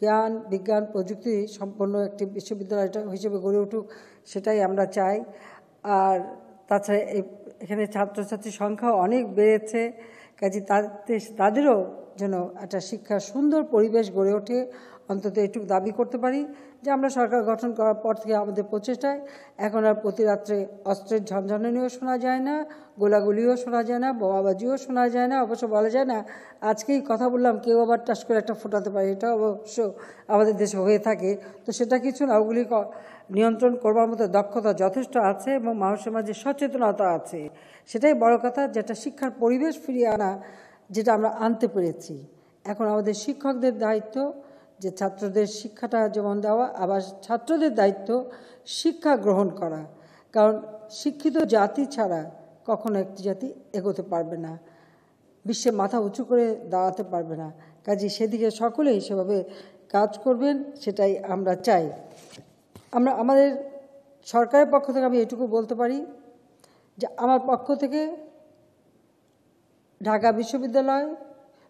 জ্ঞান বিজ্ঞান প্রযুক্তি সম্পন্ন একটি বিশ্ববিদ্যালয়টা হিসেবে গড়ে উঠুক, সেটাই আমরা চাই। আর তাছাড়া এখানে ছাত্রছাত্রীর সংখ্যাও অনেক বেড়েছে, কাজে তাদেরও যেন একটা শিক্ষার সুন্দর পরিবেশ গড়ে ওঠে, অন্তত এটুকু দাবি করতে পারি যে আমরা সরকার গঠন করার পর থেকে আমাদের প্রচেষ্টায় এখন আর প্রতি রাত্রে অস্ত্রের ঝনঝনানিও শোনা যায় না, গোলাগুলিও শোনা যায় না, বোমাবাজিও শোনা যায় না। অবশ্য বলা যায় না আজকেই কথা বললাম কেউ আবার টাস করে একটা ফোটাতে পারে, এটা অবশ্য আমাদের দেশে হয়ে থাকে। তো সেটা কিছু না, ওগুলি নিয়ন্ত্রণ করবার মতো দক্ষতা যথেষ্ট আছে এবং মানুষের মাঝে সচেতনতা আছে, সেটাই বড় কথা। যেটা শিক্ষার পরিবেশ ফিরিয়ে আনা, যেটা আমরা আনতে পেরেছি। এখন আমাদের শিক্ষকদের দায়িত্ব যে ছাত্রদের শিক্ষাটা যেমন দেওয়া, আবার ছাত্রদের দায়িত্ব শিক্ষা গ্রহণ করা। কারণ শিক্ষিত জাতি ছাড়া কখনো একটি জাতি এগোতে পারবে না, বিশ্বে মাথা উঁচু করে দাঁড়াতে পারবে না। কাজে সেদিকে সকলেই সেভাবে কাজ করবেন, সেটাই আমরা চাই। আমরা আমাদের সরকারের পক্ষ থেকে আমি এটুকু বলতে পারি যে আমার পক্ষ থেকে ঢাকা বিশ্ববিদ্যালয়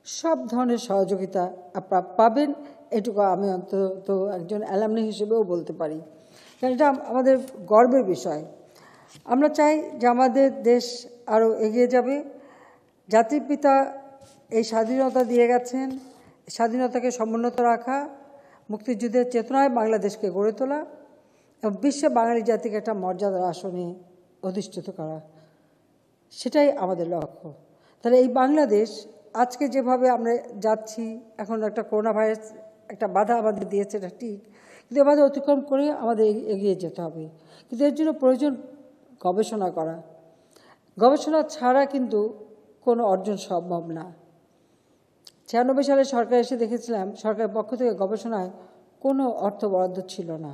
সব ধরনের সহযোগিতা আপনারা পাবেন, এটুকু আমি অন্তত একজন অ্যালামনি হিসেবেও বলতে পারি। কারণ এটা আমাদের গর্বের বিষয়। আমরা চাই যে আমাদের দেশ আরও এগিয়ে যাবে। জাতির পিতা এই স্বাধীনতা দিয়ে গেছেন, স্বাধীনতাকে সমুন্নত রাখা, মুক্তিযুদ্ধের চেতনায় বাংলাদেশকে গড়ে তোলা এবং বিশ্বে বাঙালি জাতিকে একটা মর্যাদার আসনে অধিষ্ঠিত করা, সেটাই আমাদের লক্ষ্য। তাহলে এই বাংলাদেশ আজকে যেভাবে আমরা যাচ্ছি, এখন একটা করোনা ভাইরাস একটা বাধা আমাদের দিয়েছে, এটা ঠিক, কিন্তু এ বাধা অতিক্রম করে আমাদের এগিয়ে যেতে হবে। কিন্তু এর জন্য প্রয়োজন গবেষণা করা। গবেষণা ছাড়া কিন্তু কোনো অর্জন সম্ভব না। 96 সালে সরকার এসে দেখেছিলাম সরকারের পক্ষ থেকে গবেষণায় কোনো অর্থ বরাদ্দ ছিল না।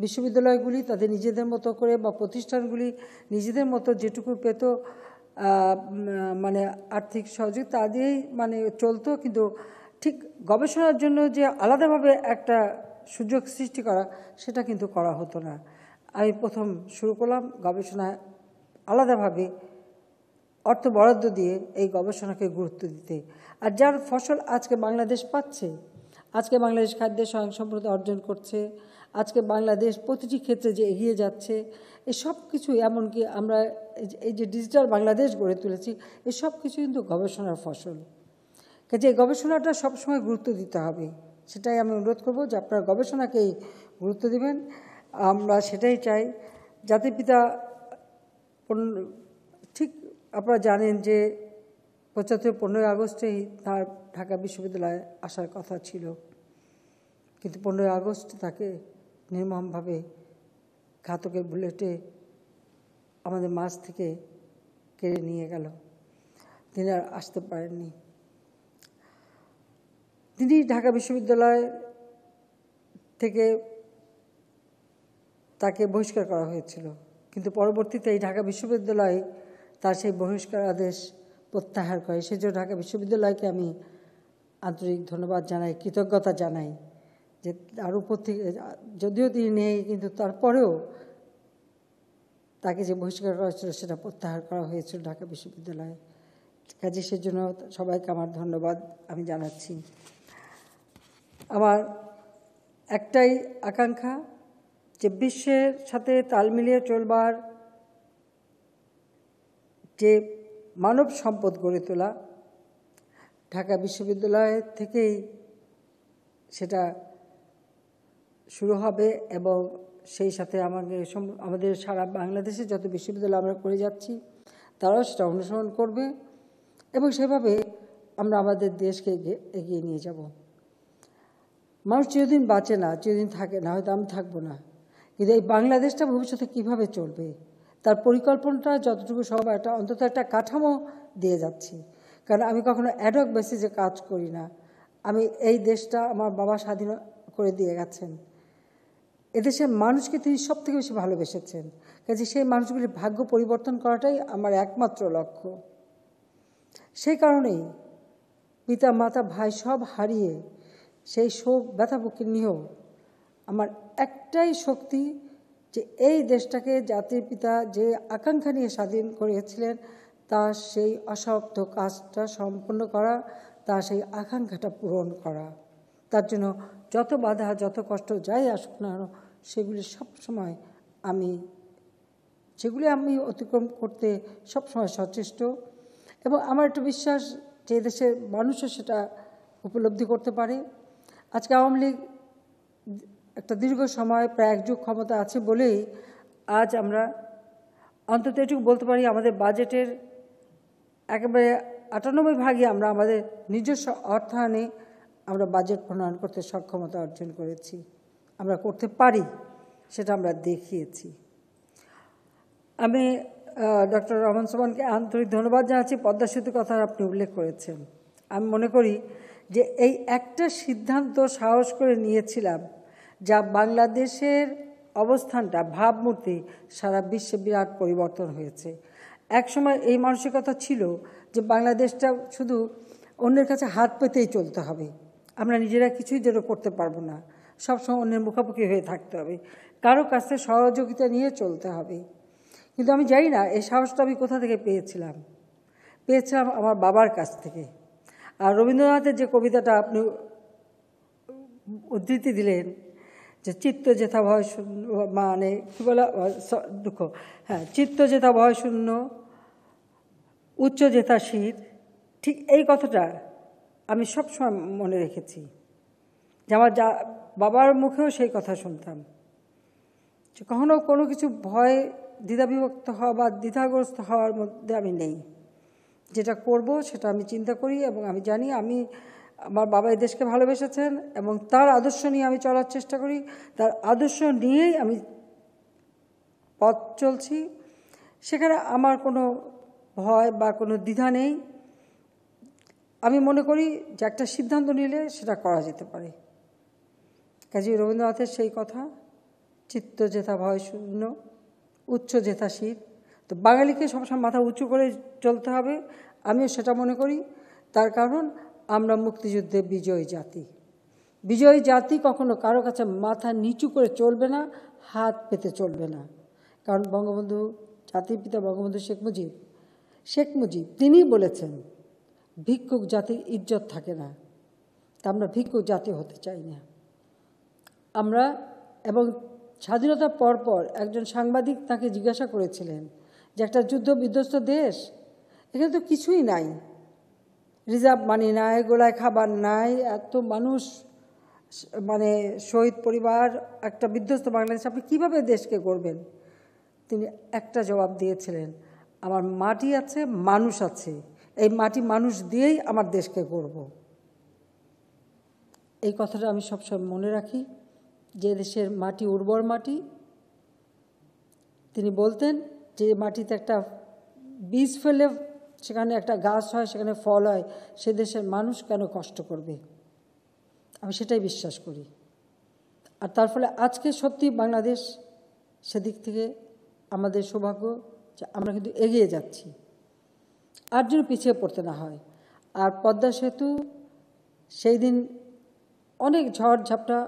বিশ্ববিদ্যালয়গুলি তাদের নিজেদের মতো করে বা প্রতিষ্ঠানগুলি নিজেদের মতো যেটুকু পেত মানে আর্থিক সহযোগিতা দিয়েই মানে চলতো, কিন্তু ঠিক গবেষণার জন্য যে আলাদাভাবে একটা সুযোগ সৃষ্টি করা সেটা কিন্তু করা হতো না। আমি প্রথম শুরু করলাম গবেষণায় আলাদাভাবে অর্থ বরাদ্দ দিয়ে এই গবেষণাকে গুরুত্ব দিতে। আর যার ফসল আজকে বাংলাদেশ পাচ্ছে, আজকে বাংলাদেশ খাদ্যে স্বয়ংসম্পূর্ণতা অর্জন করছে, আজকে বাংলাদেশ প্রতিটি ক্ষেত্রে যে এগিয়ে যাচ্ছে, এই সব কিছুই, এমনকি আমরা এই যে ডিজিটাল বাংলাদেশ গড়ে তুলেছি, এই সব কিছু কিন্তু গবেষণার ফসল। কাজে এই গবেষণাটা সবসময় গুরুত্ব দিতে হবে। সেটাই আমি অনুরোধ করব যে আপনারা গবেষণাকেই গুরুত্ব দিবেন। আমরা সেটাই চাই। জাতির পিতা ঠিক আপনারা জানেন যে 15ই আগস্টেই তার ঢাকা বিশ্ববিদ্যালয়ে আসার কথা ছিল, কিন্তু 15ই আগস্ট তাকে নির্মমভাবে ঘাতকের বুলেটে আমাদের মাঝ থেকে কেড়ে নিয়ে গেল। তিনি আর আসতে পারেননি। তিনি ঢাকা বিশ্ববিদ্যালয় থেকে তাকে বহিষ্কার করা হয়েছিল, কিন্তু পরবর্তীতে এই ঢাকা বিশ্ববিদ্যালয় তার সেই বহিষ্কার আদেশ প্রত্যাহার করে। সেজন্য ঢাকা বিশ্ববিদ্যালয়কে আমি আন্তরিক ধন্যবাদ জানাই, কৃতজ্ঞতা জানাই যে তার উপর থেকে, যদিও তিনি নেই, কিন্তু তারপরেও তাকে যে বহিষ্কার করা হয়েছিল সেটা প্রত্যাহার করা হয়েছিল ঢাকা বিশ্ববিদ্যালয়ে। কাজে সেজন্য সবাইকে আমার ধন্যবাদ আমি জানাচ্ছি। আমার একটাই আকাঙ্ক্ষা যে বিশ্বের সাথে তাল মিলিয়ে চলবার যে মানব সম্পদ গড়ে তোলা, ঢাকা বিশ্ববিদ্যালয় থেকেই সেটা শুরু হবে এবং সেই সাথে আমাদের সারা বাংলাদেশে যত বিশ্ববিদ্যালয় আমরা করে যাচ্ছি তারাও সেটা অনুসরণ করবে এবং সেভাবে আমরা আমাদের দেশকে এগিয়ে নিয়ে যাব। মানুষ চিরদিন বাঁচে না, চিরদিন থাকে না, হয়তো আমি থাকবো না, কিন্তু এই বাংলাদেশটা ভবিষ্যতে কিভাবে চলবে তার পরিকল্পনাটা যতটুকু সব একটা অন্তত একটা কাঠামো দিয়ে যাচ্ছি। কারণ আমি কখনো অ্যাডহক বেসিসে কাজ করি না। আমি এই দেশটা আমার বাবা স্বাধীন করে দিয়ে গেছেন। এদেশের মানুষকে তিনি সব থেকে বেশি ভালোবেসেছেন। কাজে সেই মানুষগুলির ভাগ্য পরিবর্তন করাটাই আমার একমাত্র লক্ষ্য। সেই কারণেই পিতা মাতা ভাই সব হারিয়ে সেই শোক ব্যথা বুকে নিয়েও আমার একটাই শক্তি যে এই দেশটাকে জাতির পিতা যে আকাঙ্ক্ষা নিয়ে স্বাধীন করেছিলেন তার সেই অসমাপ্ত কাজটা সম্পন্ন করা, তার সেই আকাঙ্ক্ষাটা পূরণ করা। তার জন্য যত বাধা যত কষ্ট যাই আসুক না সেগুলি আমি অতিক্রম করতে সবসময় সচেষ্ট এবং আমার একটা বিশ্বাস যে দেশের মানুষও সেটা উপলব্ধি করতে পারে। আজকে আওয়ামী লীগ একটা দীর্ঘ সময় প্রায় এক যুগ ক্ষমতা আছে বলেই আজ আমরা অন্তত এটুকু বলতে পারি আমাদের বাজেটের একেবারে 98% আমরা আমাদের নিজস্ব অর্থায়নে আমরা বাজেট প্রণয়ন করতে সক্ষমতা অর্জন করেছি। আমরা করতে পারি, সেটা আমরা দেখিয়েছি। আমি ডক্টর রহমান সোবহানকে আন্তরিক ধন্যবাদ জানাচ্ছি। পদ্মা সেতুর কথা আপনি উল্লেখ করেছেন। আমি মনে করি যে এই একটা সিদ্ধান্ত সাহস করে নিয়েছিলাম যা বাংলাদেশের অবস্থানটা ভাবমূর্তি সারা বিশ্বে বিরাট পরিবর্তন হয়েছে। একসময় এই মানসিকতা ছিল যে বাংলাদেশটা শুধু অন্যের কাছে হাত পেতেই চলতে হবে, আমরা নিজেরা কিছুই যেন করতে পারবো না, সবসময় অন্যের মুখোমুখি হয়ে থাকতে হবে, কারো কাছে সহযোগিতা নিয়ে চলতে হবে। কিন্তু আমি জানি না এই সাহসটা আমি কোথা থেকে পেয়েছিলাম আমার বাবার কাছ থেকে। আর রবীন্দ্রনাথের যে কবিতাটা আপনি উদ্ধৃতি দিলেন যে চিত্ত যেথা ভয় শূন্য, মানে কি বলা দুঃখ, চিত্ত যেথা ভয় শূন্য উচ্চ যেথা শির, ঠিক এই কথাটা আমি সবসময় মনে রেখেছি। যে আমার বাবার মুখেও সেই কথা শুনতাম যে কখনো কোনো কিছু ভয় দ্বিধাবিভক্ত হওয়া বা দ্বিধাগ্রস্ত হওয়ার মধ্যে আমি নেই, যেটা করব সেটা আমি চিন্তা করি এবং আমি জানি আমার বাবা এই দেশকে ভালোবেসেছেন এবং তার আদর্শ নিয়ে আমি চলার চেষ্টা করি, তার আদর্শ নিয়েই আমি পথ চলছি। সেখানে আমার কোনো ভয় বা কোনো দ্বিধা নেই। আমি মনে করি যে একটা সিদ্ধান্ত নিলে সেটা করা যেতে পারে। কাজী রবীন্দ্রনাথের সেই কথা, চিত্ত যেথা ভয় শূন্য, উচ্চ যেথা শীত। তো বাঙালিকে সবসময় মাথা উঁচু করে চলতে হবে, আমিও সেটা মনে করি। তার কারণ আমরা মুক্তিযুদ্ধে বিজয়ী জাতি। বিজয়ী জাতি কখনো কারো কাছে মাথা নিচু করে চলবে না, হাত পেতে চলবে না। কারণ বঙ্গবন্ধু, জাতির পিতা বঙ্গবন্ধু শেখ মুজিব তিনি বলেছেন ভিক্ষুক জাতির ইজ্জত থাকে না। তা আমরা ভিক্ষুক জাতি হতে চাই না আমরা। এবং স্বাধীনতার পরপর একজন সাংবাদিক তাকে জিজ্ঞাসা করেছিলেন যে একটা যুদ্ধ বিধ্বস্ত দেশ, এখানে তো কিছুই নাই, রিজার্ভ মানি নাই, গোলায় খাবার নাই, এত মানুষ মানে শহীদ পরিবার, একটা বিধ্বস্ত বাংলাদেশ, আপনি কীভাবে দেশকে গড়বেন? তিনি একটা জবাব দিয়েছিলেন, আমার মাটি আছে, মানুষ আছে, এই মাটি মানুষ দিয়েই আমার দেশকে গড়ব। এই কথাটা আমি সবসময় মনে রাখি যে দেশের মাটি উর্বর মাটি। তিনি বলতেন যে মাটিতে একটা বীজ ফেলে সেখানে একটা গাছ হয়, সেখানে ফল হয়, সে দেশের মানুষ কেন কষ্ট করবে? আমি সেটাই বিশ্বাস করি। আর তার ফলে আজকে সত্যি বাংলাদেশ সেদিক থেকে আমাদের সৌভাগ্য যে আমরা কিন্তু এগিয়ে যাচ্ছি, আর যেন পিছিয়ে পড়তে না হয়। আর পদ্মা সেতু সেই দিন অনেক ঝড় ঝাপটা,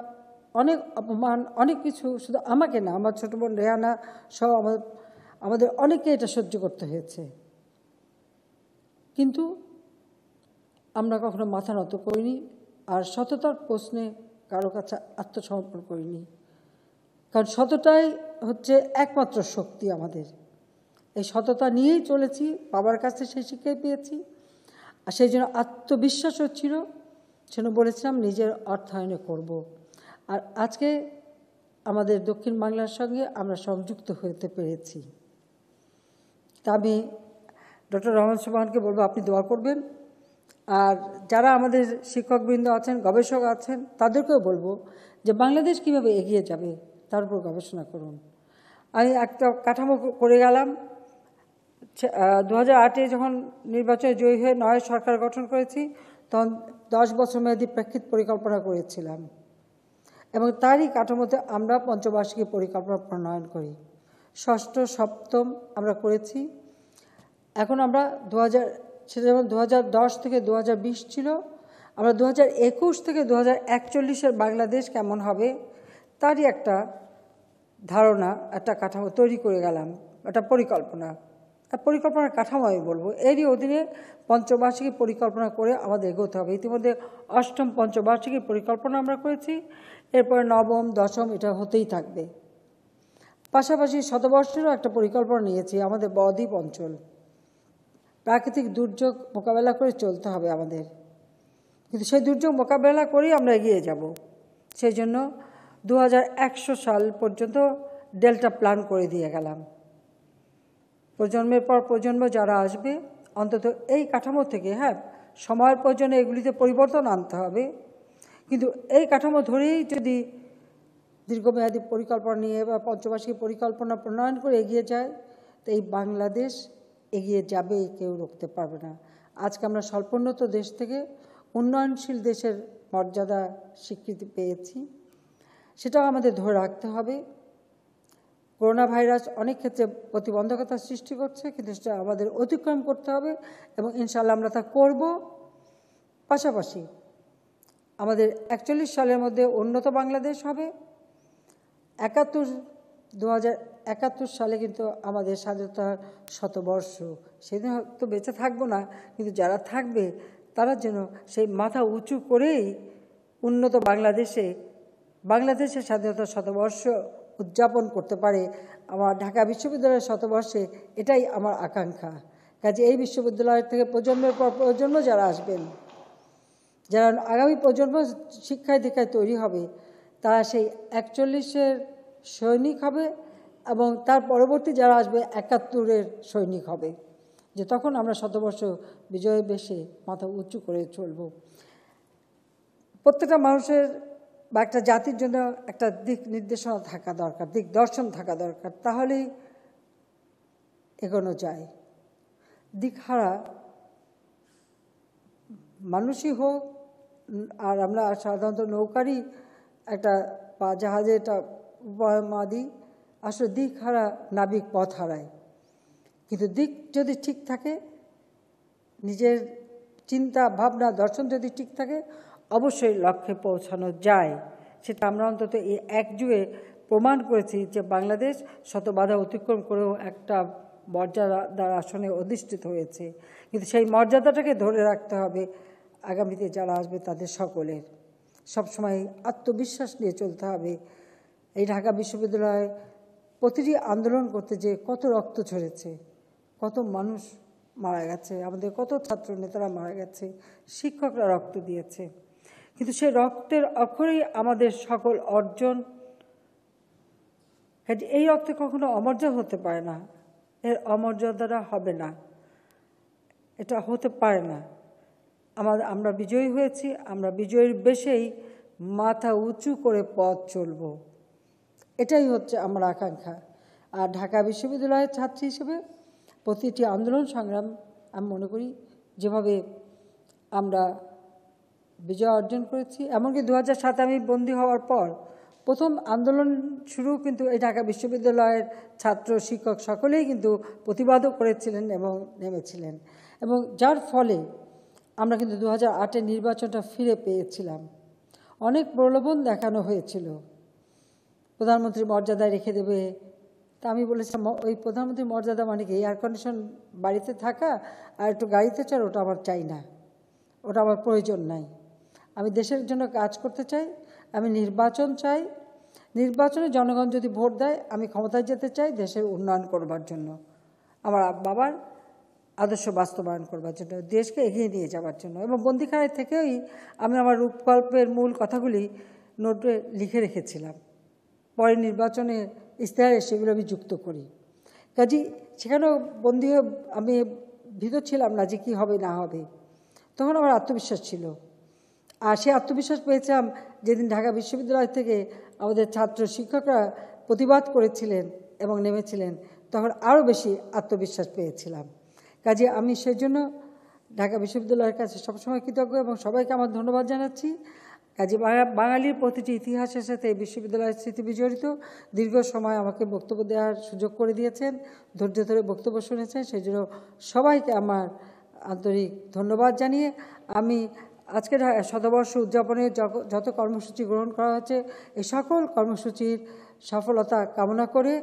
অনেক অপমান, অনেক কিছু, শুধু আমাকে না, আমার ছোটো বোন রেহানা সহ আমাদের অনেকে এটা সহ্য করতে হয়েছে। কিন্তু আমরা কখনো মাথা নত করিনি, আর সততার প্রশ্নে কারো কাছে আত্মসমর্পণ করিনি। কারণ সততাই হচ্ছে একমাত্র শক্তি আমাদের। এই সততা নিয়েই চলেছি, বাবার কাছে সেই শিক্ষাই পেয়েছি। আর সেই জন্য আত্মবিশ্বাস হচ্ছিল, সেজন্য বলেছিলাম নিজের অর্থায়নে করব। আর আজকে আমাদের দক্ষিণ বাংলার সঙ্গে আমরা সংযুক্ত হতে পেরেছি। তা আমি ডক্টর রহমান সোবহানকে বলবো আপনি দোয়া করবেন। আর যারা আমাদের শিক্ষকবৃন্দ আছেন, গবেষক আছেন, তাদেরকেও বলবো যে বাংলাদেশ কীভাবে এগিয়ে যাবে তার উপর গবেষণা করুন। আমি একটা কাঠামো করে গেলাম। 2008-এ যখন নির্বাচনে জয়ী হয়ে নয় সরকার গঠন করেছি, তখন 10 বছর মেয়াদী প্রেক্ষিত পরিকল্পনা করেছিলাম এবং তারই কাঠামোতে আমরা পঞ্চবার্ষিকী পরিকল্পনা প্রণয়ন করি। ষষ্ঠ সপ্তম আমরা করেছি। এখন আমরা 2010 থেকে 2020 ছিল, আমরা 2021 থেকে 2041-এর বাংলাদেশ কেমন হবে তারই একটা ধারণা, একটা কাঠামো তৈরি করে গেলাম, একটা পরিকল্পনা। পরিকল্পনার কাঠামো আমি বলবো, এরই অধীনে পঞ্চবার্ষিকী পরিকল্পনা করে আমাদের এগোতে হবে। ইতিমধ্যে অষ্টম পঞ্চবার্ষিকী পরিকল্পনা আমরা করেছি, এরপরে নবম দশম এটা হতেই থাকবে। পাশাপাশি শতবর্ষেরও একটা পরিকল্পনা নিয়েছি আমাদের বদ্বীপ অঞ্চল। প্রাকৃতিক দুর্যোগ মোকাবেলা করে চলতে হবে আমাদের, কিন্তু সেই দুর্যোগ মোকাবেলা করেই আমরা এগিয়ে যাব। সেই জন্য 2100 সাল পর্যন্ত ডেল্টা প্ল্যান করে দিয়ে গেলাম। প্রজন্মের পর প্রজন্ম যারা আসবে, অন্তত এই কাঠামো থেকে, হ্যাঁ সময়ের প্রয়োজনে এগুলিতে পরিবর্তন আনতে হবে, কিন্তু এই কাঠামো ধরেই যদি দীর্ঘমেয়াদী পরিকল্পনা নিয়ে বা পঞ্চবার্ষিকী পরিকল্পনা প্রণয়ন করে এগিয়ে যায়, তো এই বাংলাদেশ এগিয়ে যাবে, কেউ রুখতে পারবে না। আজকে আমরা স্বল্পোন্নত দেশ থেকে উন্নয়নশীল দেশের মর্যাদা স্বীকৃতি পেয়েছি, সেটাও আমাদের ধরে রাখতে হবে। করোনা ভাইরাস অনেক ক্ষেত্রে প্রতিবন্ধকতা সৃষ্টি করছে, কিন্তু সেটা আমাদের অতিক্রম করতে হবে এবং ইনশাআল্লাহ আমরা তা করব। পাশাপাশি আমাদের 41 সালের মধ্যে উন্নত বাংলাদেশ হবে। 2071 সালে কিন্তু আমাদের স্বাধীনতার শতবর্ষ, সেদিন হয়তো বেঁচে থাকবো না, কিন্তু যারা থাকবে তারা যেন সেই মাথা উঁচু করেই উন্নত বাংলাদেশের স্বাধীনতার শতবর্ষ উদযাপন করতে পারে। আমার ঢাকা বিশ্ববিদ্যালয়ের শতবর্ষে এটাই আমার আকাঙ্ক্ষা। কাজে এই বিশ্ববিদ্যালয় থেকে প্রজন্মের পর প্রজন্ম যারা আসবেন, যারা আগামী প্রজন্ম শিক্ষায় দীক্ষায় তৈরি হবে, তারা সেই 41-এর সৈনিক হবে এবং তার পরবর্তী যারা আসবে 71-এর সৈনিক হবে। যে তখন আমরা শতবর্ষ বিজয় বেশে মাথা উঁচু করে চলব। প্রত্যেকটা মানুষের বা একটা জাতির জন্য একটা দিক নির্দেশনা থাকা দরকার, দিক দর্শন থাকা দরকার, তাহলেই এগোনো যায়। দিকহারা মানুষই হোক, আর আমরা সাধারণত নৌকারই একটা বা জাহাজে একটা উপমা দিই, আসলে দিকহারা নাবিক পথ হারায়। কিন্তু দিক যদি ঠিক থাকে, নিজের চিন্তা ভাবনা দর্শন যদি ঠিক থাকে, অবশ্যই লক্ষ্যে পৌঁছানো যায়। সেটা আমরা অন্তত এই এক যুগে প্রমাণ করেছি যে বাংলাদেশ শত বাধা অতিক্রম করেও একটা মর্যাদার আসনে অধিষ্ঠিত হয়েছে। কিন্তু সেই মর্যাদাটাকে ধরে রাখতে হবে আগামীতে যারা আসবে তাদের সকলের। সবসময় আত্মবিশ্বাস নিয়ে চলতে হবে। এই ঢাকা বিশ্ববিদ্যালয়ে প্রতিটি আন্দোলন করতে যে কত রক্ত ঝরেছে, কত মানুষ মারা গেছে, আমাদের কত ছাত্র নেতারা মারা গেছে, শিক্ষকরা রক্ত দিয়েছে, কিন্তু সেই রক্তের অক্ষরেই আমাদের সকল অর্জন। এই রক্তে কখনো অমর্যাদা হতে পারে না, এর অমর্যাদাটা হবে না, এটা হতে পারে না। আমরা বিজয়ী হয়েছি, আমরা বিজয়ীর বেশেই মাথা উঁচু করে পথ চলব, এটাই হচ্ছে আমার আকাঙ্ক্ষা। আর ঢাকা বিশ্ববিদ্যালয়ের ছাত্রী হিসেবে প্রতিটি আন্দোলন সংগ্রাম আমি মনে করি যেভাবে আমরা বিজয় অর্জন করেছি, এমনকি 2007 আমি বন্দী হওয়ার পর প্রথম আন্দোলন শুরু কিন্তু এই ঢাকা বিশ্ববিদ্যালয়ের ছাত্র শিক্ষক সকলেই কিন্তু প্রতিবাদও করেছিলেন এবং নেমেছিলেন, এবং যার ফলে আমরা কিন্তু 2008-এর নির্বাচনটা ফিরে পেয়েছিলাম। অনেক প্রলোভন দেখানো হয়েছিল, প্রধানমন্ত্রীর মর্যাদায় রেখে দেবে। তা আমি বলেছিলাম, ওই প্রধানমন্ত্রীর মর্যাদা মানে কি এয়ার কন্ডিশন বাড়িতে থাকা আর একটু গাড়িতে চড়, ওটা আমার চাই না, ওটা আমার প্রয়োজন নাই। আমি দেশের জন্য কাজ করতে চাই, আমি নির্বাচন চাই, নির্বাচনে জনগণ যদি ভোট দেয় আমি ক্ষমতায় যেতে চাই দেশের উন্নয়ন করবার জন্য, আমার বাবার আদর্শ বাস্তবায়ন করবার জন্য, দেশকে এগিয়ে নিয়ে যাওয়ার জন্য। এবং বন্দিখানায় থেকেই আমি আমার রূপকল্পের মূল কথাগুলি নোটে লিখে রেখেছিলাম, পরে নির্বাচনে ইশতেহারে সেগুলো আমি যুক্ত করি। কাজেই সেখানেও বন্দী হয়ে আমি ভীত ছিলাম না যে কী হবে না হবে, তখন আমার আত্মবিশ্বাস ছিল। আর সেই আত্মবিশ্বাস পেয়েছিলাম যেদিন ঢাকা বিশ্ববিদ্যালয় থেকে আমাদের ছাত্র শিক্ষকরা প্রতিবাদ করেছিলেন এবং নেমেছিলেন, তখন আরও বেশি আত্মবিশ্বাস পেয়েছিলাম। কাজে আমি সেই জন্য ঢাকা বিশ্ববিদ্যালয়ের কাছে সবসময় কৃতজ্ঞ এবং সবাইকে আমার ধন্যবাদ জানাচ্ছি। কাজে বাঙালির প্রতিটি ইতিহাসের সাথে এই বিশ্ববিদ্যালয়ের স্মৃতি বিজড়িত। দীর্ঘ সময় আমাকে বক্তব্য দেওয়ার সুযোগ করে দিয়েছেন, ধৈর্য ধরে বক্তব্য শুনেছেন, সেই জন্য সবাইকে আমার আন্তরিক ধন্যবাদ জানিয়ে আমি আজকের শতবর্ষ উদযাপনে যত কর্মসূচি গ্রহণ করা হয়েছে এই সকল কর্মসূচির সফলতা কামনা করে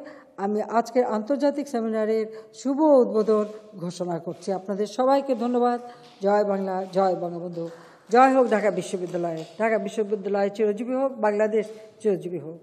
আমি আজকের আন্তর্জাতিক সেমিনারের শুভ উদ্বোধন ঘোষণা করছি। আপনাদের সবাইকে ধন্যবাদ। জয় বাংলা, জয় বঙ্গবন্ধু, জয় হোক ঢাকা বিশ্ববিদ্যালয়। ঢাকা বিশ্ববিদ্যালয় চিরজীবী হোক, বাংলাদেশ চিরজীবী হোক।